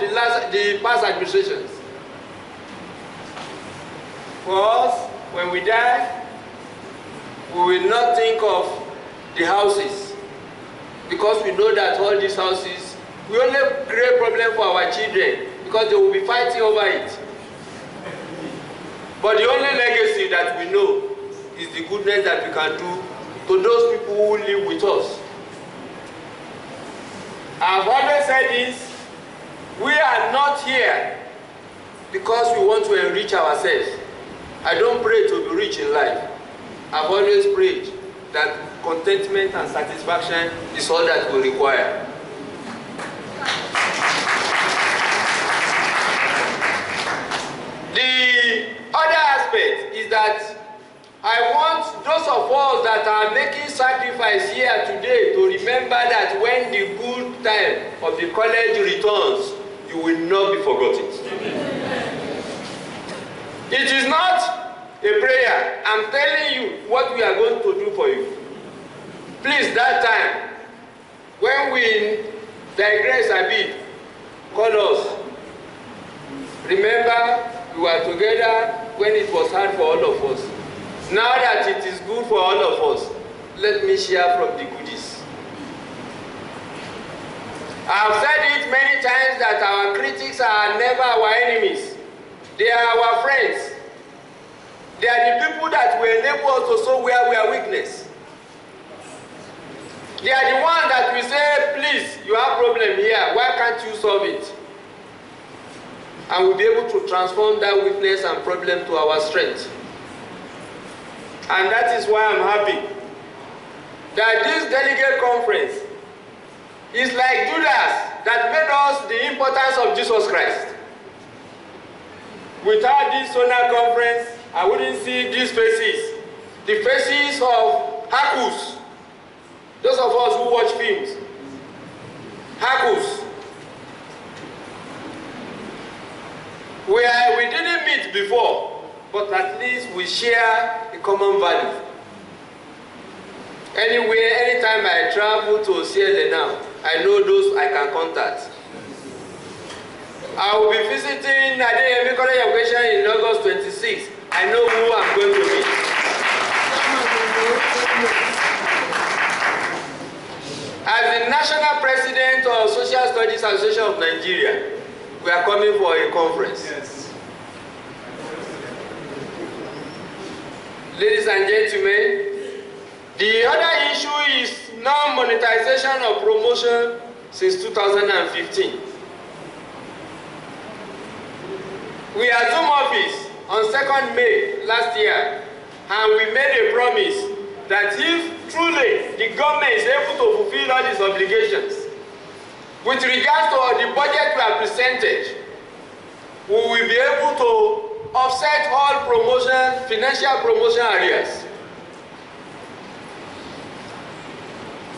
the past administrations. For us, when we die, we will not think of the houses, because we know that all these houses will only create problem for our children, because they will be fighting over it. But the only legacy that we know is the goodness that we can do to those people who live with us. I've always said this, we are not here because we want to enrich ourselves. I don't pray to be rich in life. I've always prayed that contentment and satisfaction is all that we require. The other aspect is that I want those of us that are making sacrifice here today to remember that when the good time of the college returns, you will not be forgotten. It is not a prayer. I'm telling you what we are going to do for you. Please, that time, when we digress a bit, call us. Remember, we were together when it was hard for all of us. Now that it is good for all of us, let me share from the goodies. I have said it many times that our critics are never our enemies. They are our friends. They are the people that will enable us to show where we are weakness. They are the ones that we say, please, you have a problem here. Why can't you solve it? And we'll be able to transform that weakness and problem to our strength. And that is why I'm happy that this delegate conference is like Judas that made us the importance of Jesus Christ. Without this Zonal conference, I wouldn't see these faces. The faces of Hakus. Those of us who watch films. Hakus. We didn't meet before, but at least we share a common value. Anyway, anytime I travel to Sierra now, I know those I can contact. I will be visiting Adeyemi College of Education in August 26. I know who I'm going to meet. As the National President of Social Studies Association of Nigeria, we are coming for a conference. Yes. Ladies and gentlemen, the other issue is non-monetization of promotion since 2015. We assumed office on 2nd May last year, and we made a promise that if truly the government is able to fulfill all its obligations, with regards to the budget we have presented, we will be able to offset all promotion, financial promotion areas.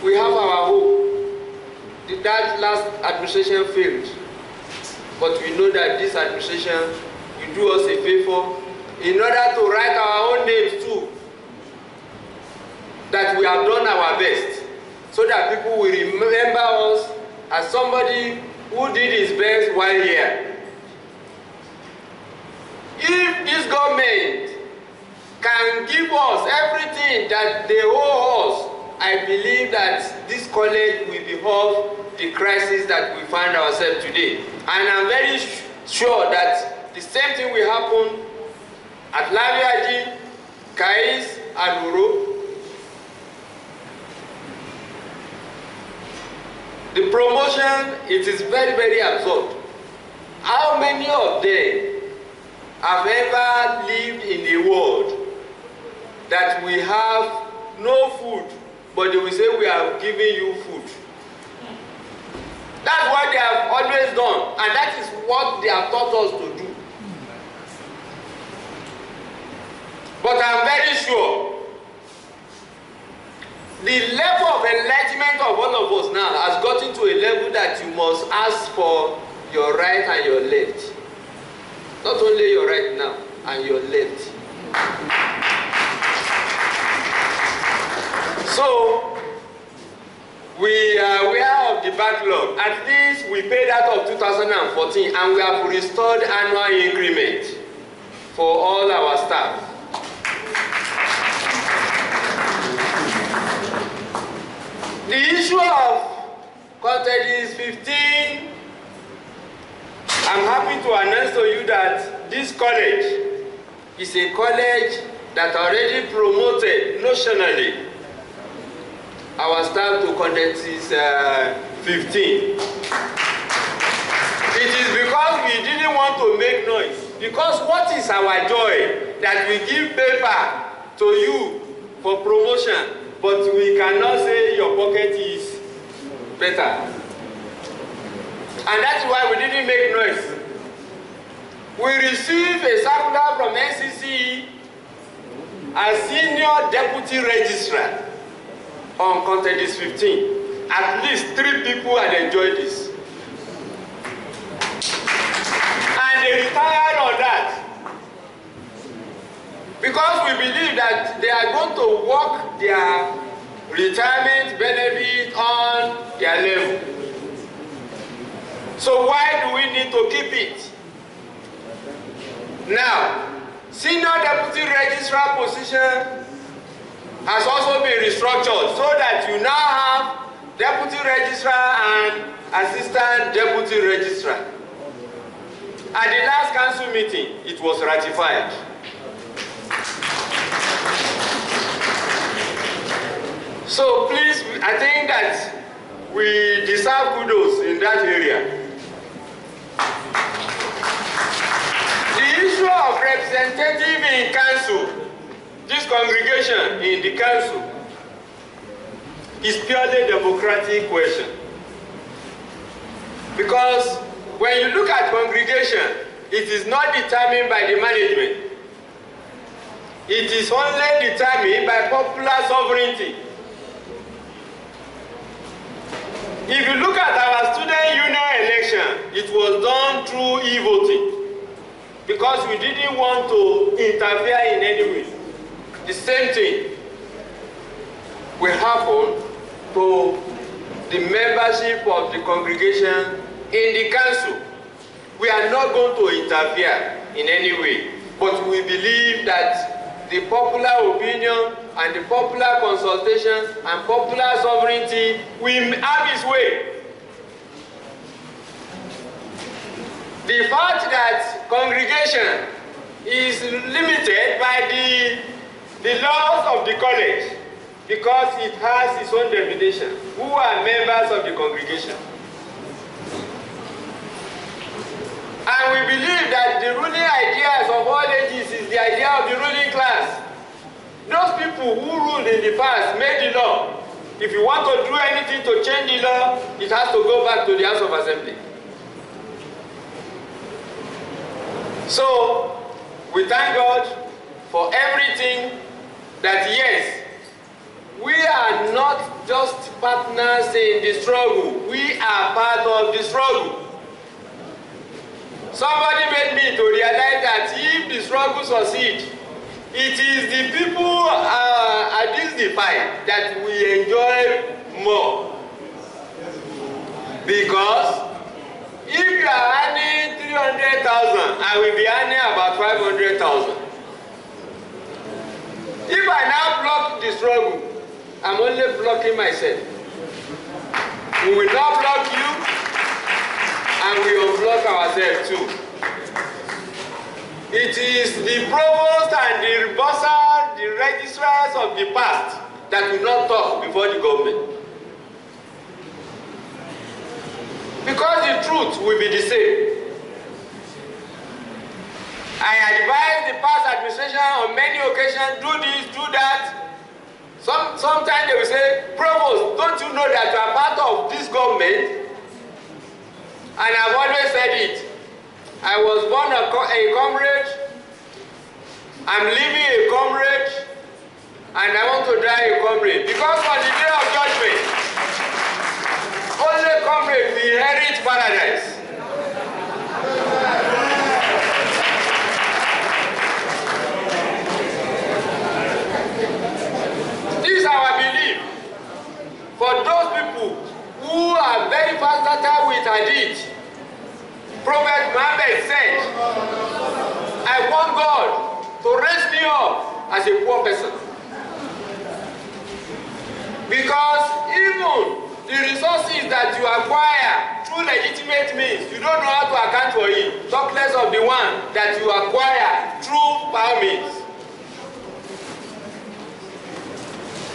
We have our hope. That last administration failed. But we know that this administration will do us a favor in order to write our own names too. That we have done our best, so that people will remember us as somebody who did his best while here. If this government can give us everything that they owe us I believe that this college will be off the crisis that we find ourselves today. And I'm very sure that the same thing will happen at Laviaji, Kais, and Uro. The promotion, it is very, very absurd. How many of them have ever lived in a world that we have no food, but they will say we are giving you food? That's what they have always done, and that is what they have taught us to do. But I'm very sure the level of enlightenment of all of us now has gotten to a level that you must ask for your right and your left. Not only your right now, and your left. So, we are aware of the backlog. At least we paid out of 2014, and we have restored annual increment for all our staff. The issue of content is 15. I'm happy to announce to you that this college is a college that already promoted nationally our staff to content is 15. It is because we didn't want to make noise. Because what is our joy that we give paper to you for promotion, but we cannot say your pocket is better. And that's why we didn't make noise. We received a circular from NCC as senior deputy registrar on content is 15. At least 3 people had enjoyed this. And they retired on that. Because we believe that they are going to work their retirement benefit on their level. So why do we need to keep it? Now, senior deputy registrar position has also been restructured so that you now have deputy registrar and assistant deputy registrar. At the last council meeting, it was ratified. So please, I think that we deserve kudos in that area. The issue of representative in council, this congregation in the council, is purely democratic question. Because when you look at congregation, it is not determined by the management. It is only determined by popular sovereignty. If you look at our student union election, it was done through e-voting because we didn't want to interfere in any way. The same thing will happen to the membership of the congregation in the council. We are not going to interfere in any way, but we believe that the popular opinion and the popular consultation and popular sovereignty will have its way. The fact that congregation is limited by the laws of the college because it has its own definition. Who are members of the congregation? And we believe that the ruling ideas of all ages is the idea of the ruling class. Those people who ruled in the past made the law. If you want to do anything to change the law, it has to go back to the House of Assembly. So, we thank God for everything that, yes, we are not just partners in the struggle. We are part of the struggle. Somebody made me to realize that if the struggle succeeds, it is the people at this divide that we enjoy more. Because if you are earning 300,000, I will be earning about 500,000. If I now block the struggle, I'm only blocking myself. We will not block you, and we will block ourselves too. It is the provost and the bursar, the registrars of the past that will not talk before the government. Because the truth will be the same. I advise the past administration on many occasions, do this, do that. Sometimes they will say, Provost, don't you know that you are part of this government? And I've always said it. I was born a comrade, I'm living a comrade, and I want to die a comrade. Because on the day of judgment, only comrade will inherit paradise. This is our belief. For those people who are very versatile with hadith, Prophet Muhammad said, I want God to raise me up as a poor person. Because even the resources that you acquire through legitimate means, you don't know how to account for it. Talk less of the one that you acquire through power means.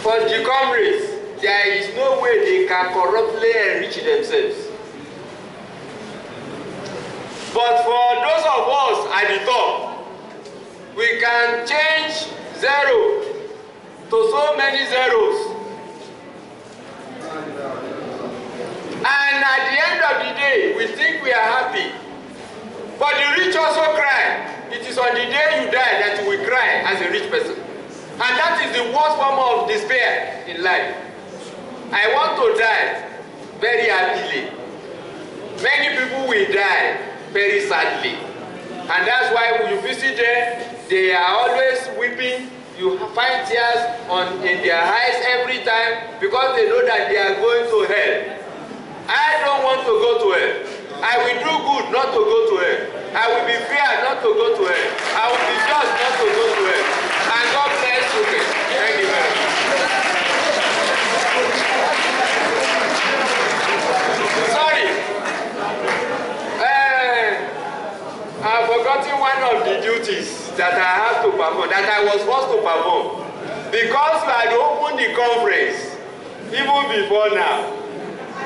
For the comrades, there is no way they can corruptly enrich themselves. But for those of us at the top, we can change zero to so many zeros. And at the end of the day, we think we are happy. But the rich also cry. It is on the day you die that you will cry as a rich person. And that is the worst form of despair in life. I want to die very happily. Many people will die very sadly. And that's why when you visit them, they are always weeping. You find tears in their eyes every time because they know that they are going to hell. I don't want to go to hell. I will do good not to go to hell. I will be fair not to go to hell. I will be just not to go to hell. And God bless you. Thank you very much. Sorry. I've forgotten one of the duties that I have to perform, that I was forced to perform. Because we had opened the conference, even before now.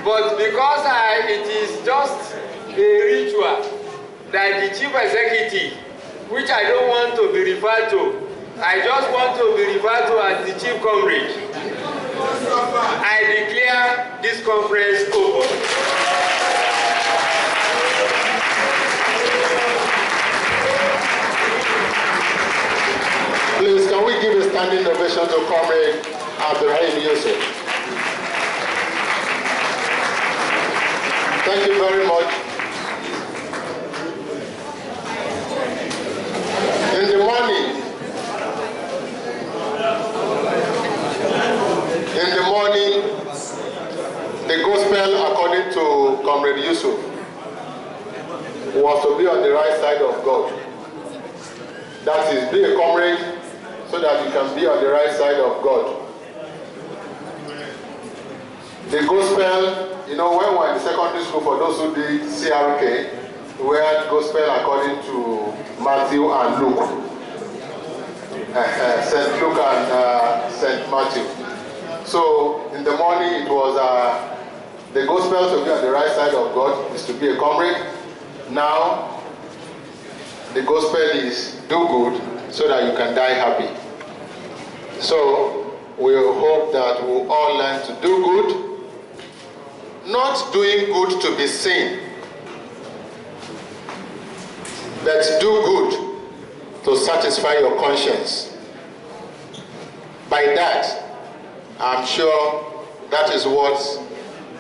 But because it is just a ritual that the chief executive, which I don't want to be referred to, I just want to be referred to as the chief comrade. I declare this conference open. Please, can we give a standing ovation to Comrade Abdurrahim Yusuf? Thank you very much. In the morning, the gospel, according to Comrade Yusuf, was to be on the right side of God. That is, be a comrade so that you can be on the right side of God. The gospel, you know, when we were in secondary school, for those who did CRK, we had gospel according to Matthew and Luke. St. Luke and St. Matthew. So in the morning it was the gospel to be on the right side of God is to be a comrade. Now the gospel is do good so that you can die happy. So we hope that we'll all learn to do good, not doing good to be seen, but do good to satisfy your conscience. By that, I'm sure that is what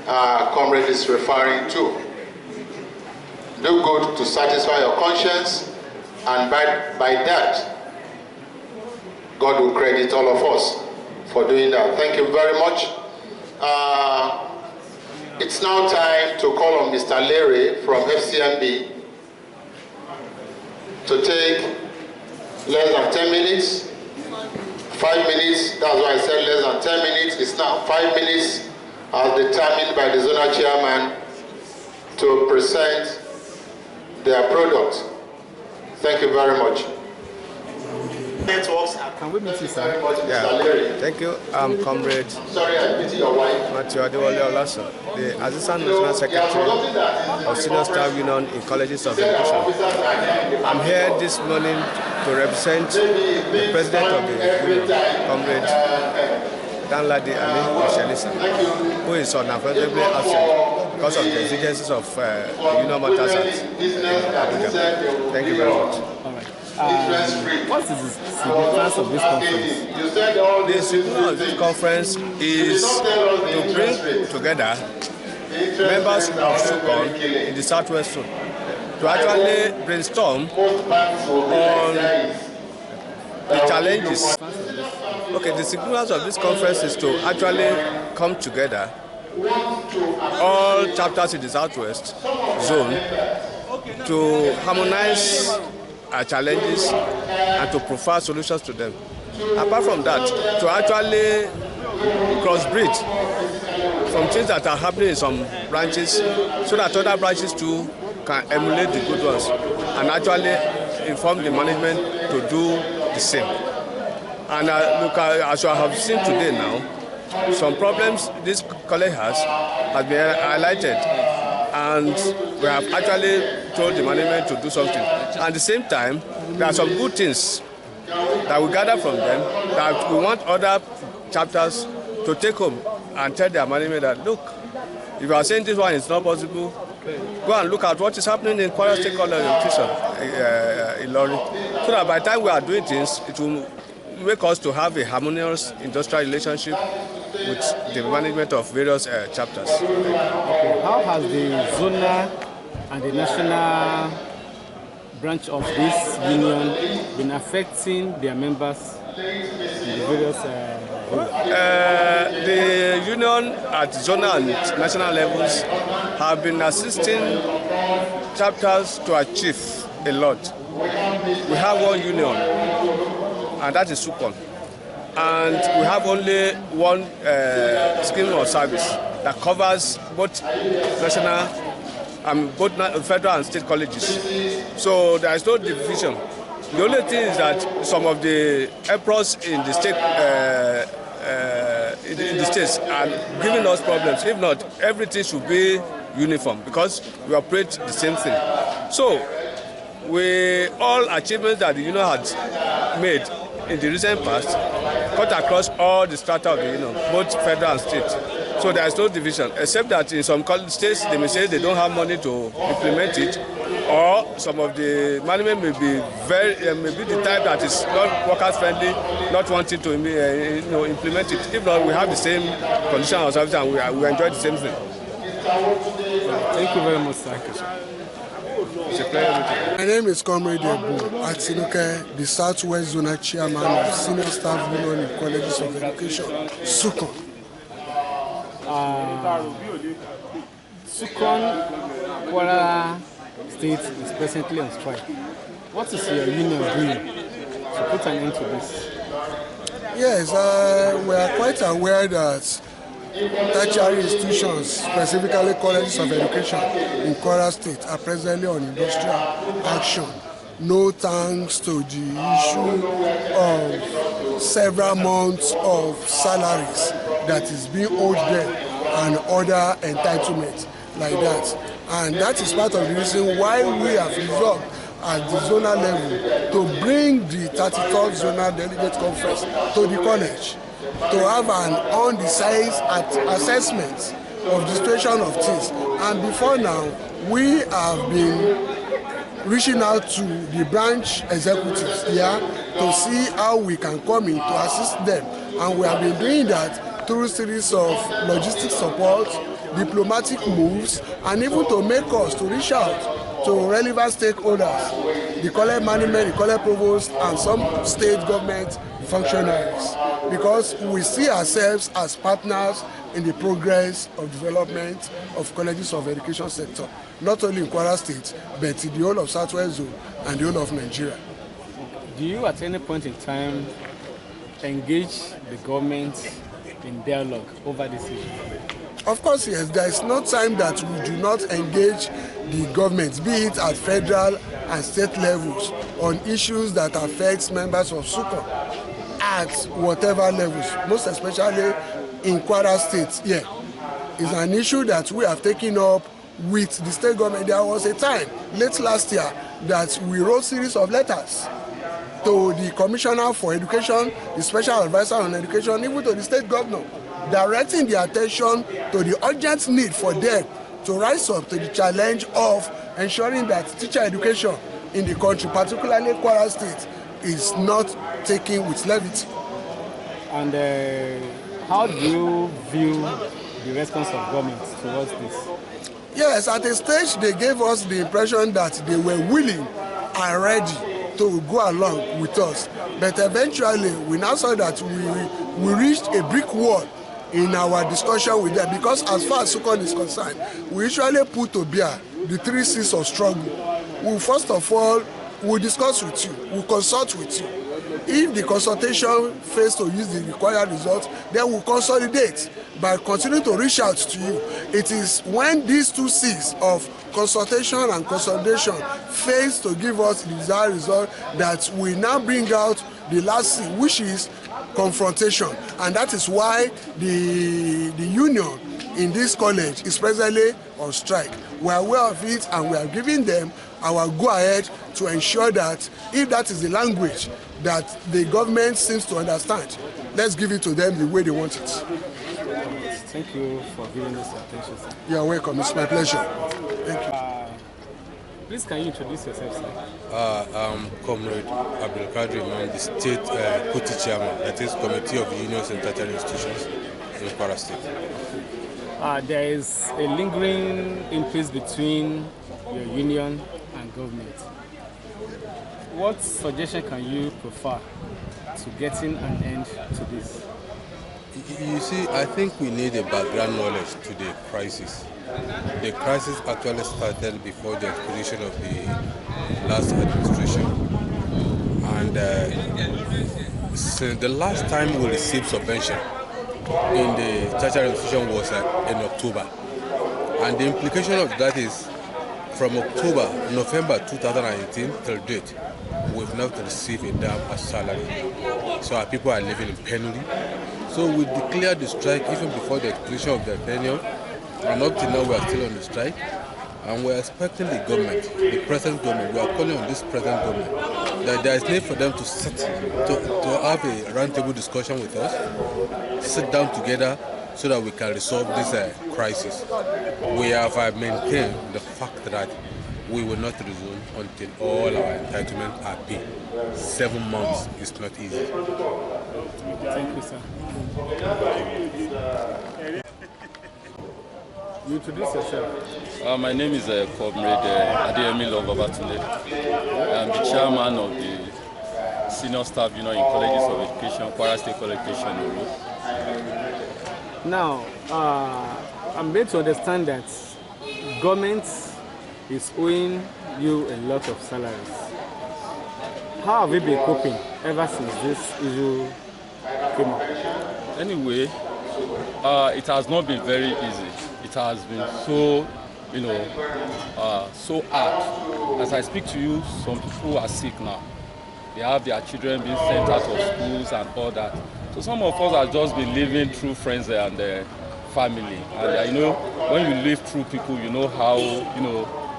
Comrade is referring to. Do good to satisfy your conscience, and by that, God will credit all of us for doing that. Thank you very much. It's now time to call on Mr. Larry from FCMB to take less than 10 minutes 5 minutes. That's why I said less than 10 minutes. It's now 5 minutes as determined by the zonal chairman to present their product. Thank you very much. Can we meet you, sir? Yeah. Thank you. I'm Comrade Matthew Adewale Olaso, the Assistant National Secretary of Senior Staff Union in Colleges of Education. I'm here this morning to represent the President of the Union, Comrade Danladi Ali Oshelisa, who is unavoidably absent because of the exigencies of Union matters at Abuja. Thank you very much. All right. What is the significance of this conference? The significance of this conference is to bring together members of SSUCOEN in the Southwest Zone to actually brainstorm on the challenges. Okay, the significance of this conference is to actually come together, all chapters in the Southwest Zone, to harmonize our challenges and to provide solutions to them. Apart from that, to actually crossbreed from things that are happening in some branches so that other branches too can emulate the good ones and actually inform the management to do the same. And look, as you have seen today now, some problems this college has been highlighted, and we have actually told the management to do something. At the same time, there are some good things that we gather from them that we want other chapters to take home and tell their management that, look, if you are saying this one is not possible, go and look at what is happening in Kwara State College of Education in Ilorin, so that by the time we are doing things, it will make us to have a harmonious industrial relationship with the management of various chapters. Okay. How has the zonal and the national branch of this union been affecting their members in the various the union at zonal and national levels have been assisting chapters to achieve a lot. We have one union, and that is SSUCOEN. And we have only one scheme of service that covers both national and both federal and state colleges. So there is no division. The only thing is that some of the emperors in the state in the states are giving us problems. If not, everything should be uniform because we operate the same thing. So all achievements that the union had made in the recent past cut across all the strata of the union, both federal and state. So there is no division, except that in some states they may say they don't have money to implement it, or some of the management may be the type that is not workers friendly, not wanting to implement it. If not, we have the same condition of service and we enjoy the same thing. Thank you very much, sir. It's a pleasure. My name is Comrade Ebu Atinuke, the Southwest Zonal Chairman of Senior Staff Union in Colleges of Education, SSUCOEN. SSUCOEN Kwara State is presently on strike. What is your union doing to put an end to this? Yes, we are quite aware that tertiary institutions, specifically colleges of education in Kwara State, are presently on industrial action. No thanks to the issue of several months of salaries that is being owed them and other entitlements like that. And that is part of the reason why we have resolved at the zonal level to bring the 33rd Zonal Delegate Conference to the college, to have an on-the-size assessment of the situation of things. And before now, we have been reaching out to the branch executives here to see how we can come in to assist them. And we have been doing that through a series of logistic support, diplomatic moves, and even to make us to reach out to relevant stakeholders, the college management, the college provost, and some state government functionaries, because we see ourselves as partners in the progress of development of colleges of education sector, not only in Kwara State, but in the whole of Southwest Zone and the whole of Nigeria. Do you at any point in time engage the government in dialogue over this issue? Of course, yes. There is no time that we do not engage the government, be it at federal and state levels, on issues that affect members of SSUCOEN at whatever levels, most especially in Kwara State. Yeah, it's an issue that we have taken up with the state government. There was a time late last year that we wrote series of letters to the Commissioner for Education, the Special Advisor on Education, even to the state governor, directing their attention to the urgent need for them to rise up to the challenge of ensuring that teacher education in the country, particularly Kwara State, is not taken with levity. And how do you view the response of government towards this? Yes, at a stage they gave us the impression that they were willing and ready to go along with us. But eventually, we now saw that we reached a brick wall in our discussion with them, because as far as SSUCOEN is concerned, we usually put to bear the 3 C's of struggle. We first of all, we'll discuss with you, we'll consult with you. If the consultation fails to use the required results, then we'll consolidate by continuing to reach out to you. It is when these 2 C's of consultation and consolidation fails to give us the desired result that we now bring out the last C, which is confrontation. And that is why the union in this college is presently on strike. We are aware of it, and we are giving them our go-ahead to ensure that if that is the language that the government seems to understand, let's give it to them the way they want it. Thank you for giving us attention, sir. You are welcome. It's my pleasure. Thank you. Please, can you introduce yourself, sir? I'm Comrade Abdulkadir Imam, the state COTI chairman, that is Committee of Unions and Tertiary Institutions in Kwara State. There is a lingering impasse between your union and government. What suggestion can you prefer to getting an end to this? You see, I think we need a background knowledge to the crisis. The crisis actually started before the exposition of the last administration. And since the last time we received subvention in the tertiary institution was in October. And the implication of that is from November 2018 till date, we've not received a damn salary. So our people are living in penury. So we declared the strike even before the expiration of the tenure, and up till now we are still on the strike. And we are expecting the government, the present government, we are calling on this present government, that there is need for them to sit, to have a roundtable discussion with us, sit down together so that we can resolve this crisis. We have maintained the fact that we will not resume until all our entitlements are paid. 7 months is not easy. Thank you, sir. You introduce yourself. My name is Comrade Adeyemi Logobatunde. I'm the chairman of the Senior Staff Union in Colleges of Education, Kwara State College of Education. Now, I'm made to understand that government is owing you a lot of salaries. How have you been coping ever since this issue came up? Anyway, it has not been very easy. It has been so, so hard. As I speak to you, some people are sick now. They have their children being sent out of schools and all that. So some of us have just been living through friends and family. And when you live through people, you know how,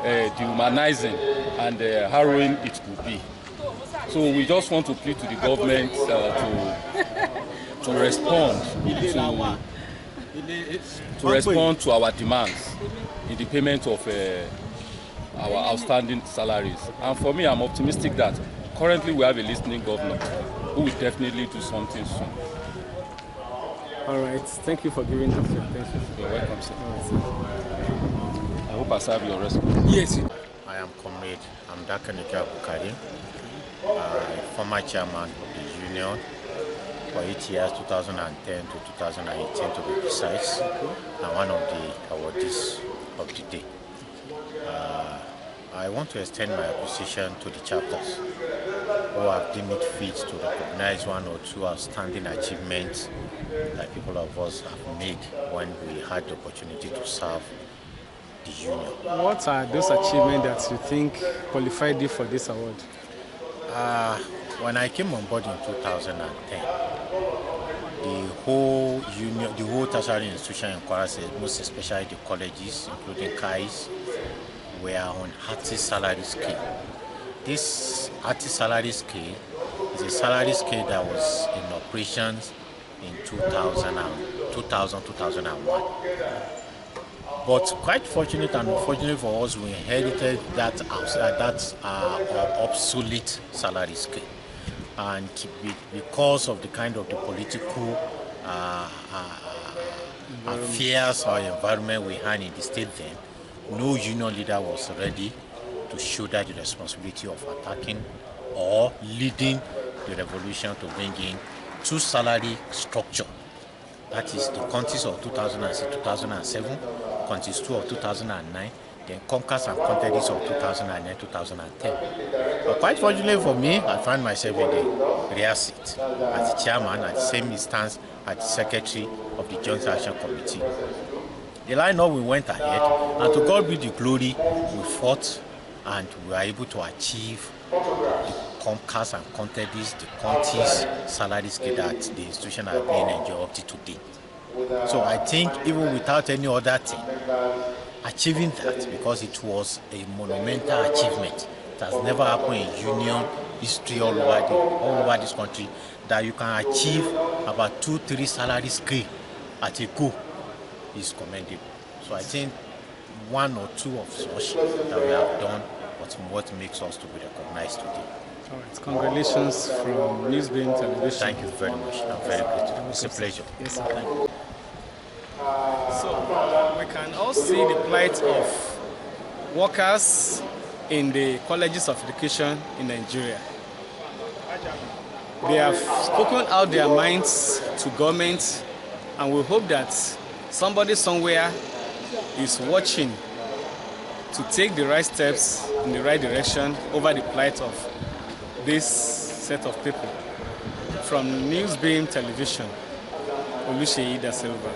dehumanizing and harrowing it could be. So we just want to plead to the government to respond to our demands in the payment of our outstanding salaries. And for me, I'm optimistic that currently we have a listening governor who will definitely do something soon. All right. Thank you for giving us your attention. You're welcome, sir. Right, I hope I serve your response. Yes. I am Comrade Amdakanike Abukari, former chairman of the union for 8 years, 2010 to 2018 to be precise, and one of the awardees of the day. I want to extend my appreciation to the chapters who have deemed it fit to recognize one or two outstanding achievements that people of us have made when we had the opportunity to serve the union. What are those achievements that you think qualified you for this award? When I came on board in 2010, the whole union, the whole tertiary institution in Kwara State, most especially the colleges, including KAIs, were on artist salary scale. This artist salary scale is a salary scale that was in operations in 2000-2001. But quite fortunate and unfortunate for us, we inherited that obsolete salary scale. And because of the kind of the political affairs or environment we had in the state then, no union leader was ready to shoulder the responsibility of attacking or leading the revolution to bring in two salary structure. That is the counties of 2006-2007, counties 2 of 2009, then conquers and counties of 2009-2010. But quite fortunately for me, I found myself in the rear seat as the chairman, at the same instance as the secretary of the Joint Action Committee. The line-up, we went ahead, and to God be the glory, we fought and we were able to achieve the conquers and counties, the counties salary scale that the institution has been enjoying up to today. So I think even without any other thing, achieving that, because it was a monumental achievement, it has never happened in union history all over this country, that you can achieve about 2-3 salary scale at a go is commendable. So I think one or two of such that we have done what makes us to be recognized today. All right. Congratulations from Newsbeam Television. Thank you very much. I'm very grateful. It's a pleasure. Yes, sir. Thank you. So we can all see the plight of workers in the colleges of education in Nigeria. They have spoken out their minds to government, and we hope that somebody somewhere is watching to take the right steps in the right direction over the plight of this set of people. From Newsbeam Television, Oluseyi Da Silva.